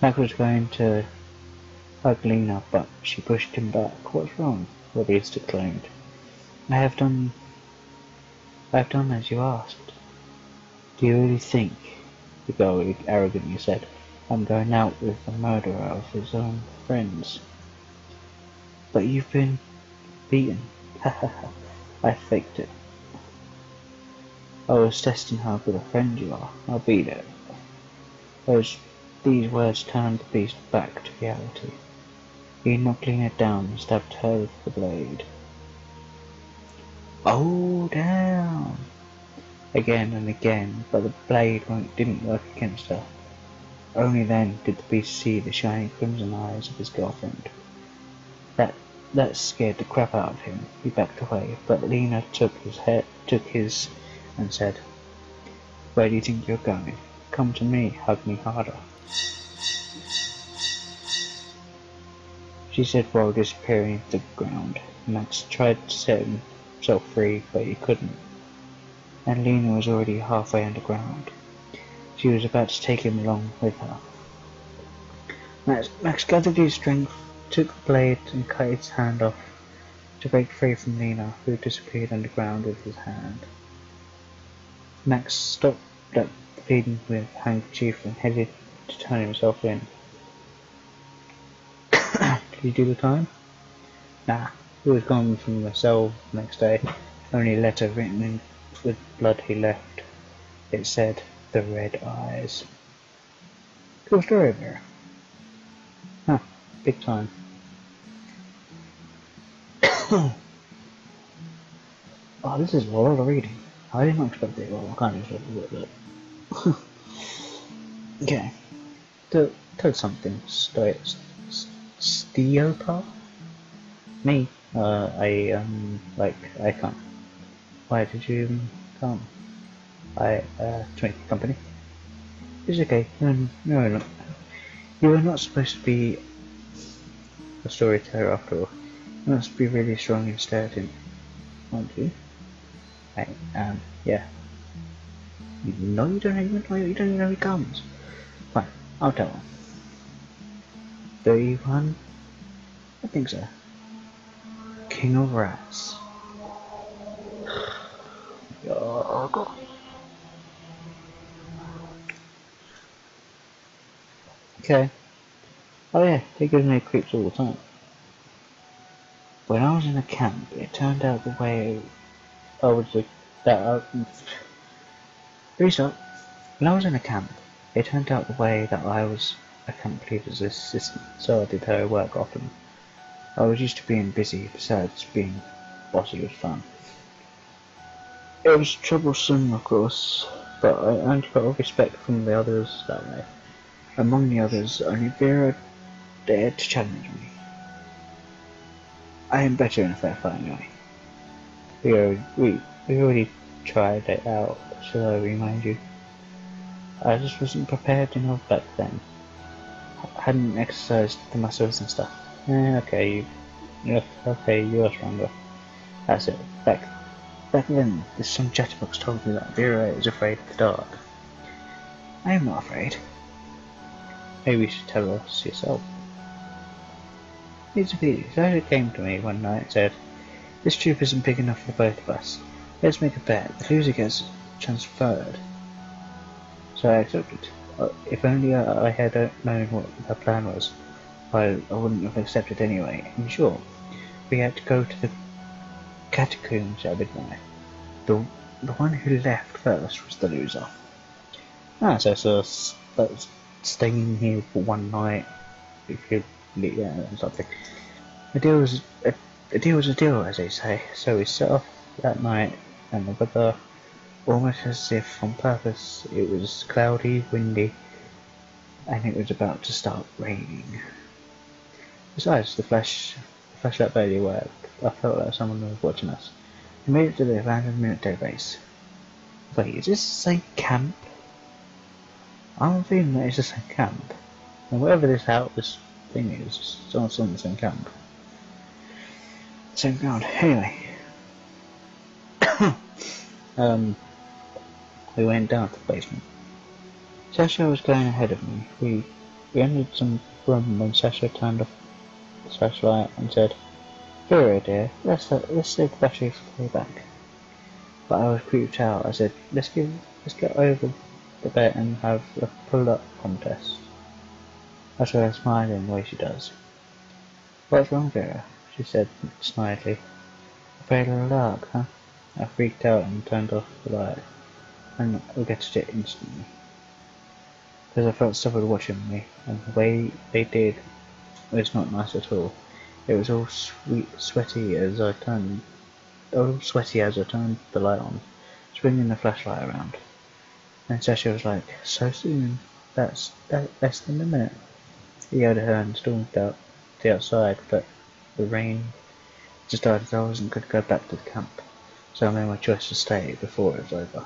Max was going to hug Lena, but she pushed him back. What's wrong? The beast exclaimed. I have done as you asked. Do you really think, the girl arrogantly said, I'm going out with the murderer of his own friends? But you've been beaten. Ha ha ha. I faked it. I was testing how good a friend you are. I'll beat it. These words turned the beast back to reality. He knocked Lena down and stabbed her with the blade. Oh, down! Again and again, but the blade didn't work against her. Only then did the beast see the shining crimson eyes of his girlfriend. That scared the crap out of him. He backed away, but Lena took his and said, Where do you think you're going? Come to me, hug me harder. She said while disappearing into the ground. Max tried to set himself free, but he couldn't. And Lena was already halfway underground. She was about to take him along with her. Max gathered his strength, took the blade and cut its hand off to break free from Lena, who disappeared underground with his hand. Max stopped at the bleeding with handkerchief and headed to turn himself in. Did he do the time? Nah, he was gone from the cell the next day. Only a letter written in with blood he left. It said, The Red Eyes. Cool story there. Huh, big time. Oh, this is a lot of reading. I didn't expect it. Well, I kind of expected it, but... Okay. Tell something. Steopa? Me? I can't. Why did you come? To make a company. It's okay. No. You are not supposed to be a storyteller after all. You must be really strong instead, aren't you? Yeah. No, you don't even know he comes. Fine, I'll tell him. 31? I think so. King of Rats. Oh, God. Okay. Oh yeah, he gives me creeps all the time. When I was in a camp, it turned out the way I was restart. When I was in a camp, it turned out the way that I was a camp leader's assistant, so I did her work often. I was used to being busy, besides being bossy was fun. It was troublesome, of course, but I earned a lot of respect from the others that way. Among the others, only Vera dared to challenge me. I am better in a fair fight anyway. We already tried it out, shall I remind you? I just wasn't prepared enough back then. I hadn't exercised the muscles and stuff. Okay, you are stronger. That's it. Back then, some chatterbox told me that Vera is afraid of the dark. I am not afraid. Maybe you should tell us yourself. It's a pity. Sasha came to me one night and said, "This tube isn't big enough for both of us. Let's make a bet. The loser gets transferred." So I accepted. If only I had known what her plan was, I wouldn't have accepted anyway. In short, we had to go to the catacombs at midnight. The one who left first was the loser. So that's staying here for one night. If you, something. A deal was a deal, as they say. So we set off that night, and the weather, almost as if on purpose, it was cloudy, windy, and it was about to start raining. Besides, the flashlight barely worked. I felt like someone was watching us. We made it to the abandoned military base. Wait, is this the same camp? I'm feeling that it's the same camp. And whatever this thing is, it's on the same camp. Same ground. Anyway. We went down to the basement. Sasha was going ahead of me. We entered some room when Sasha turned off the flashlight and said, "Vera dear, let's save the battery for the way back." But I was creeped out. I said, let's get over the bed and have a pull-up contest. I saw her smiling the way she does. "What's wrong, Vera?" she said snidely. "Afraid of the dark, huh?" I freaked out and turned off the light, and regretted it instantly. Because I felt someone watching me, and the way they did was not nice at all. It was all sweaty as I turned the light on, swinging the flashlight around. And Sasha was like, "So soon? That's less than a minute." He yelled at her and stormed out the outside, but the rain decided I wasn't going to go back to the camp, so I made my choice to stay before it was over.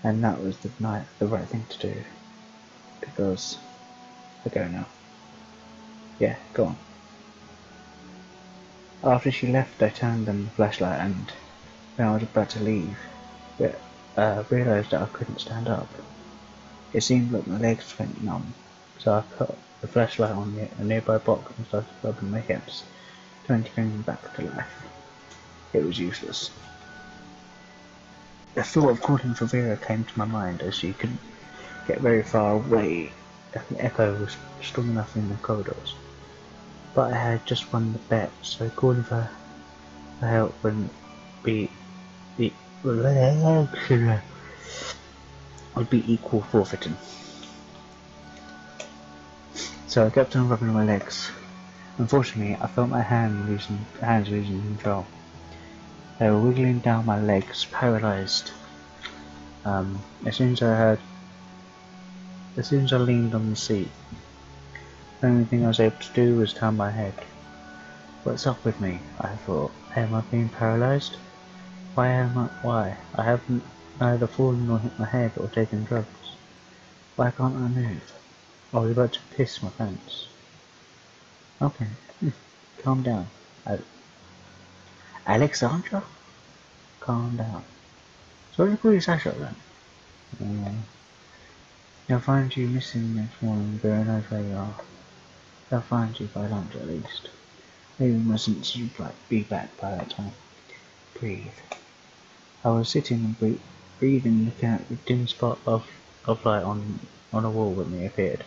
And that was the right thing to do, because I go now. Yeah, go on. After she left, I turned on the flashlight, and when I was about to leave, realised that I couldn't stand up. It seemed like my legs went numb, so I put the flashlight on a nearby box and started rubbing my hips, trying to bring them back to life. It was useless. The thought of calling for Vera came to my mind as she couldn't get very far away. The echo was strong enough in the corridors. But I had just won the bet, so calling for help wouldn't be equal forfeiting. So I kept on rubbing my legs. Unfortunately, I felt my hands losing control. They were wiggling down my legs, paralysed. As soon as I leaned on the seat, the only thing I was able to do was turn my head. What's up with me? I thought. Am I being paralysed? Why? I haven't either fallen or hit my head or taken drugs. Why can't I move? I was about to piss my pants. Okay, calm down. Alexandra? Calm down. So what do you call you Sasha then? They'll find you missing next morning, Vera knows where you are. They'll find you by lunch at least. Maybe mustn't you be back by that time. Breathe. I was sitting and breathing, looking at the dim spot of light on a wall when they appeared.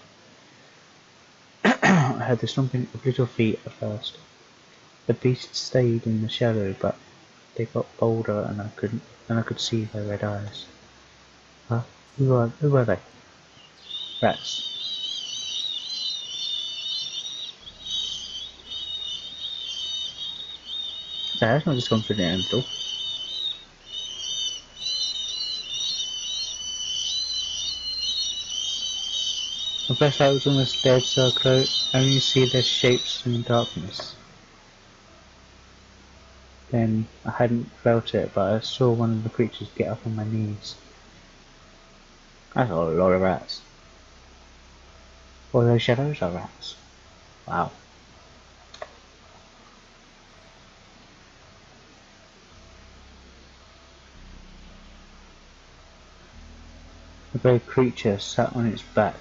I heard the stomping of little feet at first. The beasts stayed in the shadow, but they got bolder, and I could see their red eyes. Huh? Who are they? Rats. That's not just confidential. The flashlight was almost dead, so I could only see their shapes in the darkness. Then I hadn't felt it, but I saw one of the creatures get up on my knees. That's a lot of rats. All those shadows are rats. Wow. The grey creature sat on its back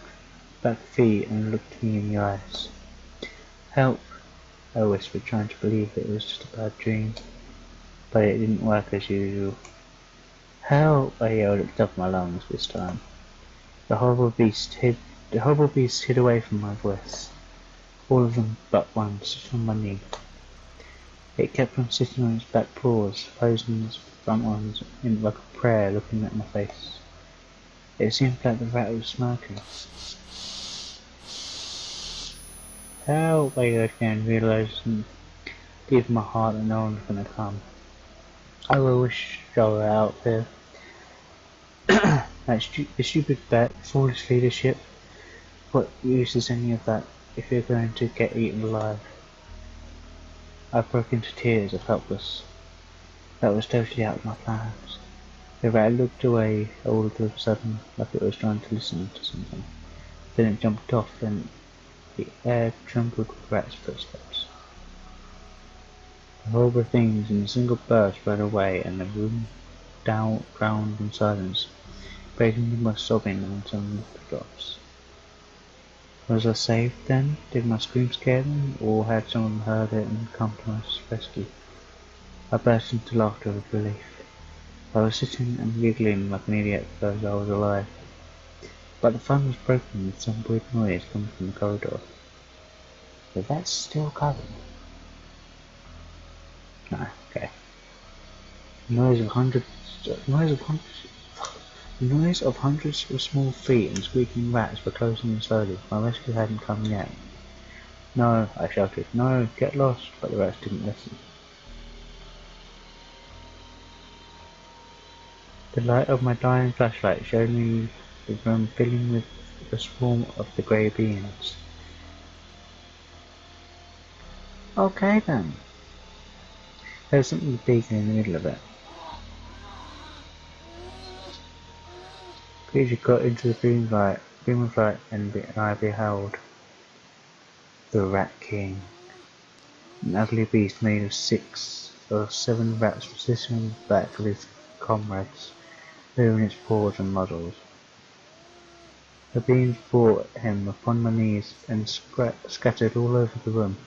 feet and looked me in the eyes. Help, I whispered, trying to believe it was just a bad dream. But it didn't work as usual. Help, I yelled at the top of my lungs this time. The horrible beast hid away from my voice. All of them but one stood on my knee. It kept on sitting on its back paws, closing its front ones in like a prayer, looking at my face. It seemed like the rat was smirking. Help, I yelled again, realizing deep in my heart that no one was going to come. I wish I were out there. The stupid bet, foolish leadership. What use is any of that if you're going to get eaten alive? I broke into tears of helpless. That was totally out of my plans. The rat looked away all of a sudden, like it was trying to listen to something. Then it jumped off, and the air trembled with the rat's footsteps. The horrible things in a single burst ran away, and the room drowned in silence, breaking by sobbing and some drops. Was I saved then? Did my scream scare them, or had someone heard it and come to my rescue? I burst into laughter with relief. I was sitting and giggling like an idiot because I was alive. But the fun was broken with some weird noise coming from the corridor. The rat's still coming. No, okay. The noise of hundreds of small feet and squeaking rats were closing in slowly. My rescue hadn't come yet. No, I shouted. No, get lost, but the rats didn't listen. The light of my dying flashlight showed me the room filling with a swarm of the grey beings. Okay then. There was something big in the middle of it. The creature got into the beam of light, and I beheld the Rat King. An ugly beast made of 6 or 7 rats was sitting on the back of his comrades, moving its paws and muzzles. The beams brought him upon my knees and scattered all over the room.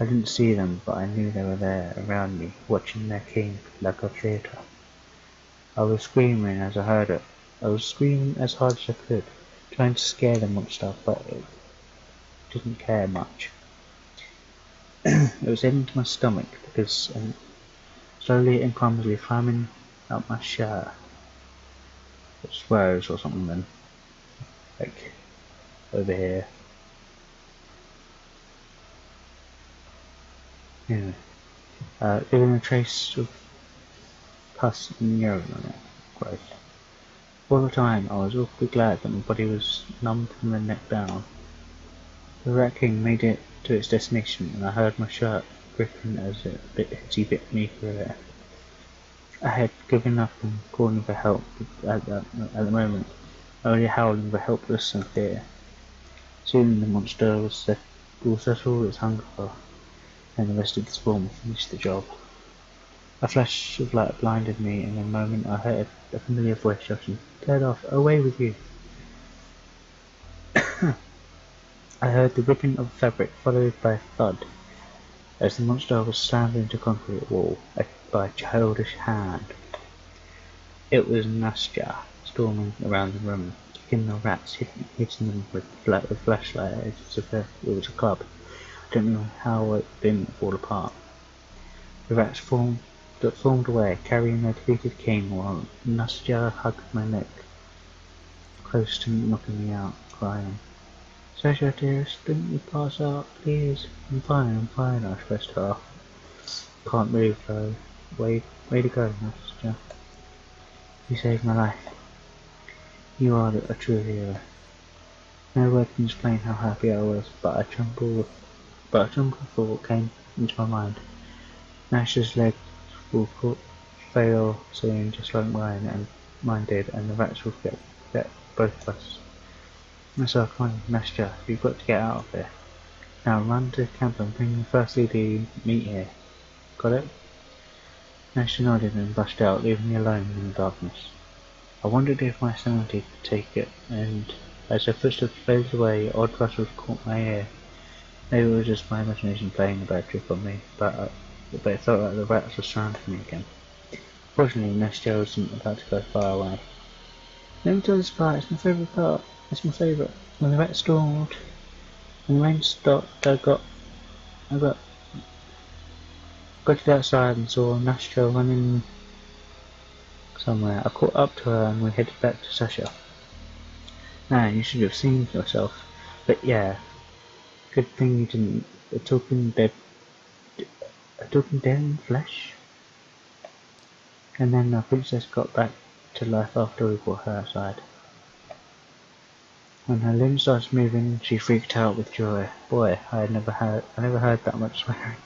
I didn't see them, but I knew they were there, around me, watching their king like a theatre. I was screaming as I heard it. I was screaming as hard as I could, trying to scare the monster, but it didn't care much. It was heading to my stomach because slowly and clumsily climbing up my shirt. It's rose or something then. Like over here. Anyway. Leaving a trace of pus and urine on it. Gross. All the time I was awfully glad that my body was numb from the neck down. The Rat King made it to its destination, and I heard my shirt ripping as he bit me through it. I had given up on calling for help at the moment, only howling for helpless and fear. Soon the monster will settle its hunger, and the rest of the swarm will finish the job. A flash of light blinded me, and in a moment I heard a familiar voice shouting, "Get off! Away with you!" I heard the ripping of fabric, followed by a thud, as the monster was slammed into a concrete wall by a childish hand. It was Nastya, storming around the room, kicking the rats, hitting them with a flashlight as if it was a club. I don't know how it didn't fall apart. The rats formed away, carrying their defeated king, while Nastya hugged my neck, close to knocking me out, crying. "Sasha, dearest, didn't you pass out, please?" I'm fine, I stressed her off. Can't move though. Way to go, Nastya. You saved my life. You are a true hero. No word can explain how happy I was, but a tremble thought came into my mind. Nastya's leg will fail soon, just like mine did, and the rats will get both of us. So come on, Nastya, you've got to get out of here. Now run to the camp and bring the first lady meat here. Got it? Nastya nodded and rushed out, leaving me alone in the darkness. I wondered if my sanity could take it, and as her footsteps faded away, odd rustles caught my ear. Maybe it was just my imagination playing a bad trick on me, but it felt like the rats were surrounding me again. Fortunately, Nastya wasn't about to go far away. Let me tell this part, it's my favourite part. It's my favourite. When the rats stormed, when the rain stopped, I got to the outside and saw Nastya running somewhere. I caught up to her and we headed back to Sasha. Man, you should have seen yourself. But yeah, good thing you didn't. A talking dead in flesh. And then the princess got back to life after we brought her outside. When her limbs started moving, she freaked out with joy. Boy, I never heard that much swearing.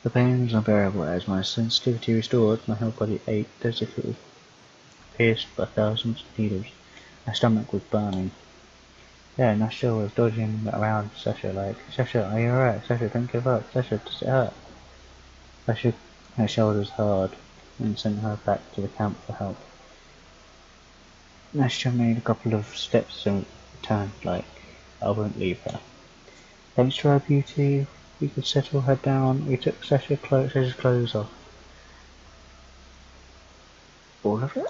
The pain was unbearable as my sensitivity restored. My whole body ached as if it was pierced by thousands of needles. My stomach was burning. Yeah, Nastya was dodging around Sasha like, Sasha, are you alright? Sasha, don't give up. Sasha, does it hurt? I shook her shoulders hard and sent her back to the camp for help. Nastya made a couple of steps and returned like, I won't leave her. Thanks to our beauty, we could settle her down. We took Sasha's clothes off. All of it?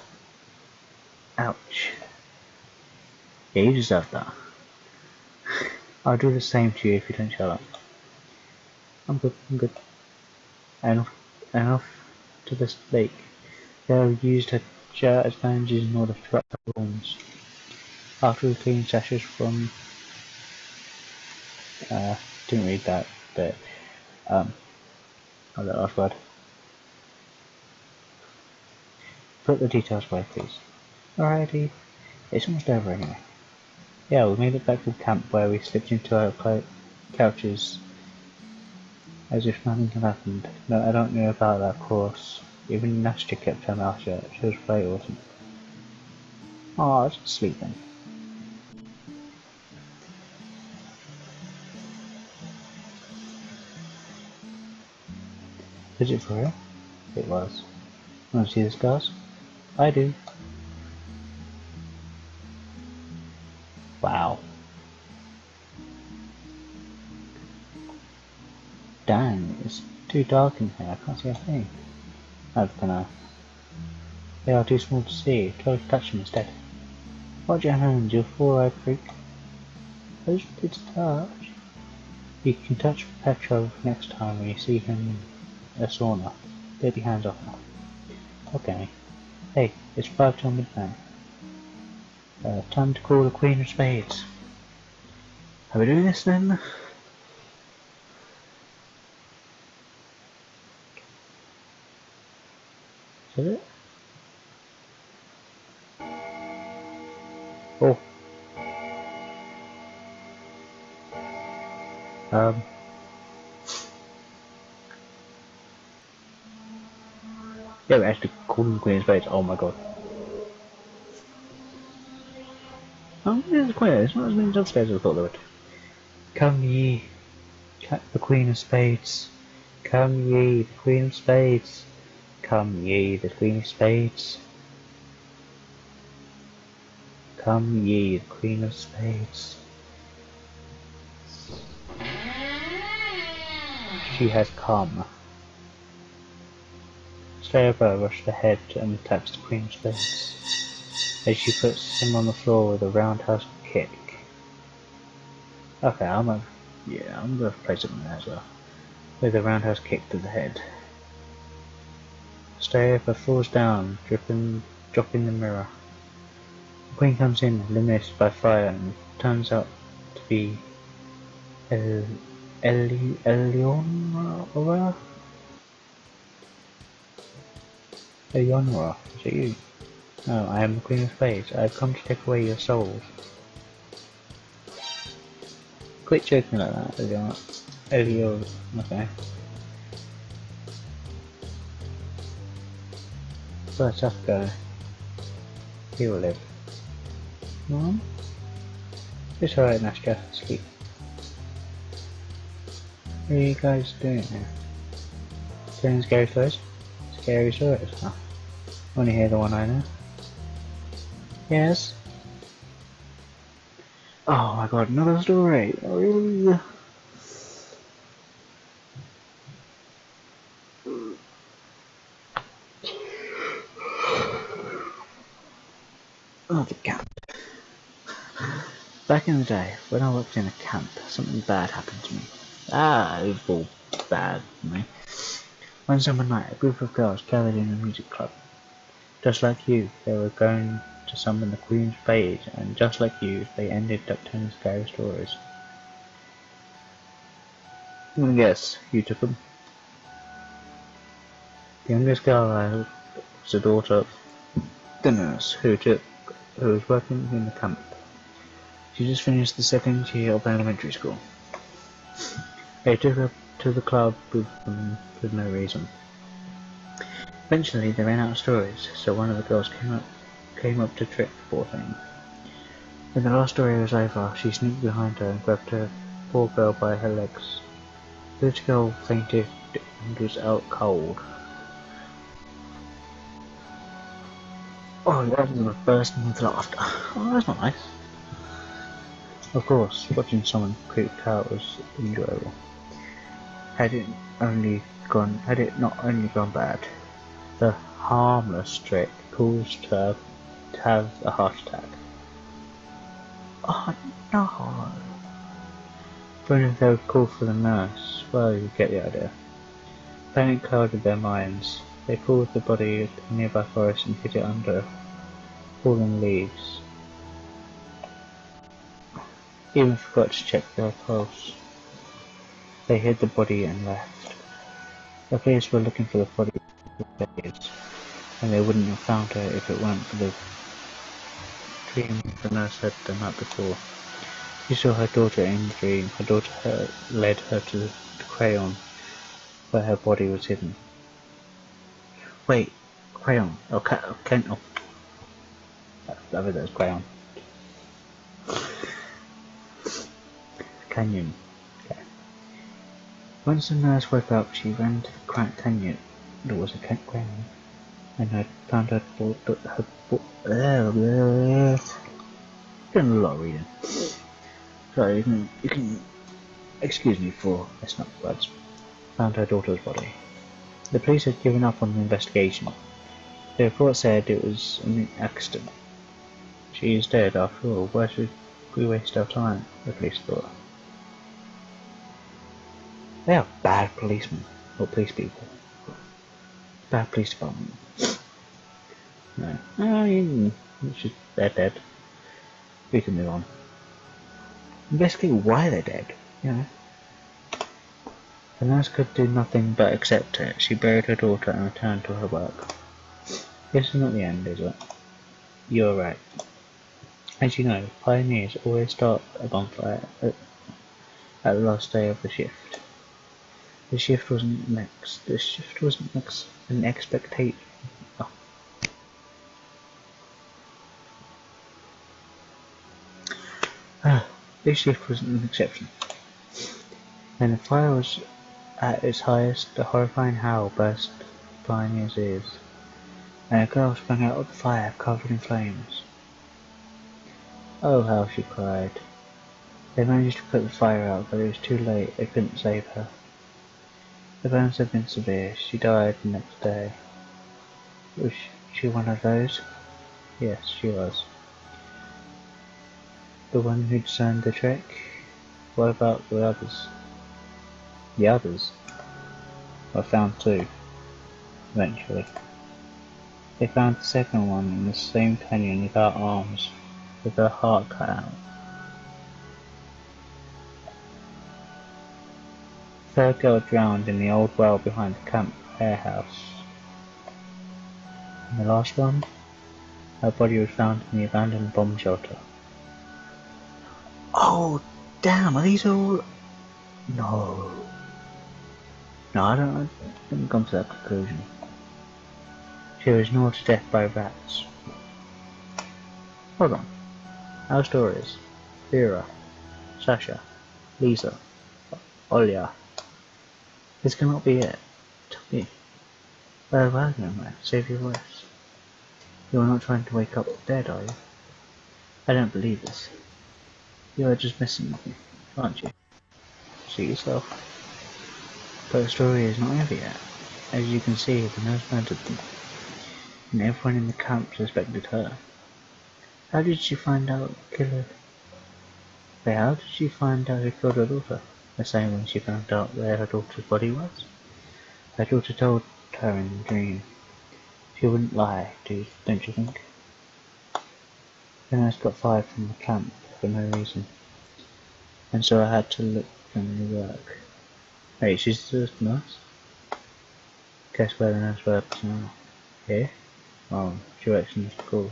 Ouch. Yeah, you deserve that. I'll do the same to you if you don't shut up. I'm good. And off to this lake. There we used her shirt as bandages in order to wrap her wounds. After we cleaned Sasha's from didn't read that bit. Oh, that last word. Put the details away, please. Alrighty. It's almost over anyway. Yeah, we made it back to the camp where we slipped into our couches as if nothing had happened. No, I don't know about that course. Even Nastya kept her mouth shut. She was very awesome. Oh, just sleeping. Is it for real? It was. Want to see the scars? I do. Wow. Dang, it's too dark in here. I can't see a thing. How can I? They are too small to see. Try to touch them instead. Watch your hands, you'll fall, freak. I just wanted to touch. You can touch Petrov next time when you see him in a sauna. Get your hands off now. Okay. Hey, it's 5 till midnight. Time to call the Queen of Spades. Are we doing this then? Is it? Oh. Yeah, we're actually calling the Queen of Spades. Oh my god. Oh, this is quite. It's not as many upstairs as I thought they would. Come ye, the Queen of Spades. Come ye, the Queen of Spades. Come ye, the Queen of Spades. Come ye, the Queen of Spades. She has come. Slayerbo rushed ahead and attacks the Queen of Spades as she puts him on the floor with a roundhouse kick. Okay, I'm gonna play something there as well. With a roundhouse kick to the head. Slayerbo falls down, dropping the mirror. The Queen comes in, eliminated by fire, and turns out to be Eleonora? Eleonora, is it you? No, I am the Queen of Spades. I have come to take away your souls. Quit joking like that, Eleonora. Okay. So tough guy. He will live. Mom? It's alright, Nashka. Sleep. What are you guys doing now? Telling scary stories? Scary stories? Oh. Wanna hear the one I know? Yes? Oh my god, another story! Really? Oh, the camp. Back in the day, when I worked in a camp, something bad happened to me. It was all bad for me. One summer night, a group of girls gathered in a music club. Just like you, they were going to summon the Queen's Fade, and just like you, they ended up telling scary stories. I'm gonna guess, you took them. The youngest girl was the daughter of the nurse who was working in the camp. She just finished the second year of elementary school. They took her to the club with no reason. Eventually they ran out of stories, so one of the girls came up to trick the poor thing. When the last story was over, she sneaked behind her and grabbed her poor girl by her legs. The little girl fainted and was out cold. Oh, the others were bursting with laughter. Oh, that's not nice. Of course, watching someone creep out was enjoyable. Had it not only gone bad, the harmless trick caused her to have a heart attack. Oh no! But if they would call for the nurse, well, you get the idea. Panic clouded their minds. They pulled the body to a nearby forest and hid it under fallen leaves. Even forgot to check their pulse. They hid the body and left. The police were looking for the body for days, and they wouldn't have found her if it weren't for the dream the nurse had the night before. She saw her daughter in the dream. Her daughter led her to the crayon where her body was hidden. Wait, crayon? Oh, oh. I bet that was crayon. Canyon. Okay. Once the nurse woke up, she ran to the cracked canyon. There was a canyon, and had found her doing a lot of reading. Sorry, you can excuse me for messing up the words. Found her daughter's body. The police had given up on the investigation. The report said it was an accident. She is dead after all. Why should we waste our time? The police thought. They are bad policemen, or police people. Bad police department. No. They're dead. We can move on. Investigate why they're dead, you know. The nurse could do nothing but accept it. She buried her daughter and returned to her work. This is not the end, is it? You're right. As you know, pioneers always start a bonfire at the last day of the shift. The shift wasn't an expectation. Oh. This shift wasn't an exception. When the fire was at its highest, a horrifying howl burst the pioneer's ears, and a girl sprang out of the fire covered in flames. Oh, how she cried. They managed to put the fire out, but it was too late. They couldn't save her. The burns had been severe. She died the next day. Was she one of those? Yes, she was. The one who discerned the trick? What about the others? The others were found too, eventually. They found the second one in the same canyon without arms, with her heart cut out. The third girl drowned in the old well behind the camp warehouse. And the last one? Her body was found in the abandoned bomb shelter. Oh, damn, are these all... No. No, I haven't come to that conclusion. She was gnawed to death by rats. Hold on. Our stories. Vera, Sasha, Lisa, Olya. This cannot be it. Tell me. Where are you, man? Save your voice. You are not trying to wake up the dead, are you? I don't believe this. You are just messing with me, aren't you? See yourself. But the story is not over yet. As you can see, the nurse murdered them, and everyone in the camp suspected her. How did she find out killer? Wait, how did she find out who killed her daughter? The same when she found out where her daughter's body was? Her daughter told her in a dream. She wouldn't lie, don't you think? The nurse got fired from the camp for no reason, and so I had to look for new work. Wait, she's the nurse? Guess where the nurse works now? Here? Oh, she works in the school.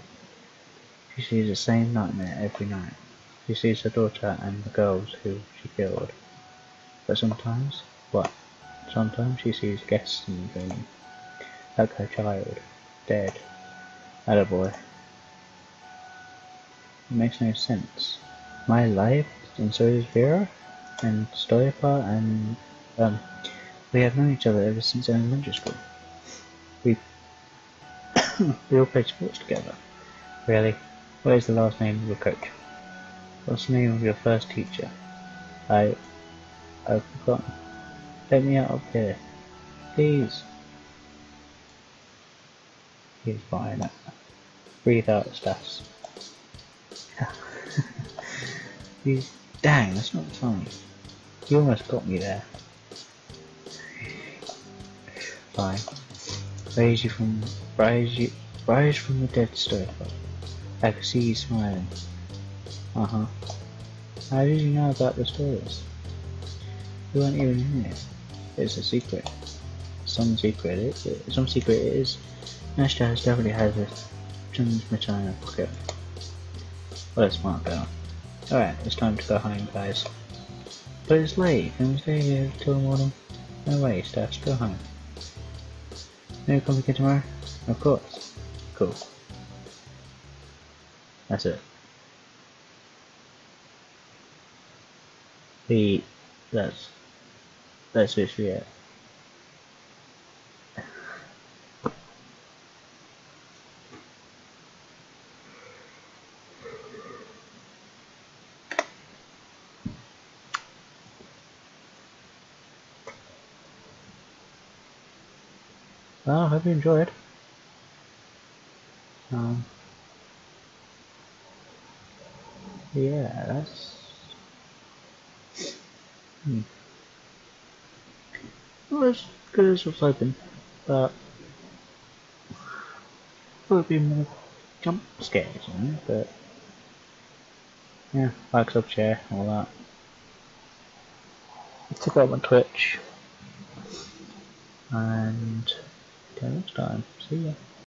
She sees the same nightmare every night. She sees her daughter and the girls who she killed. But sometimes, what? Sometimes she sees guests in the dream, like her child, dead. Attaboy. It makes no sense. My life, and so is Vera, and Stoipa, and we have known each other ever since elementary school. We we all played sports together. Really? What is the last name of your coach? What's the name of your first teacher? I've forgotten. Let me out of here. Please. He's fine. Breathe out, Stas. Dang, that's not funny. You almost got me there. Fine. Rise from the dead, Stoipa. I can see you smiling. How did you know about the stories? You weren't even in it. It's a secret. Some secret it is. Nashta definitely has a transmitter in her pocket. What a smart girl. Alright, it's time to go home, guys. But it's late. Can we stay here till morning? No way, Stas. Go home. No come again tomorrow? Of course. Cool. That's it. That's literally it. Well, I hope you enjoyed. Yeah, that's not as good as I was hoping, but it would be more jump scares, you know, but yeah, like, sub, share, all that. Check out my Twitch, and till next time, see ya.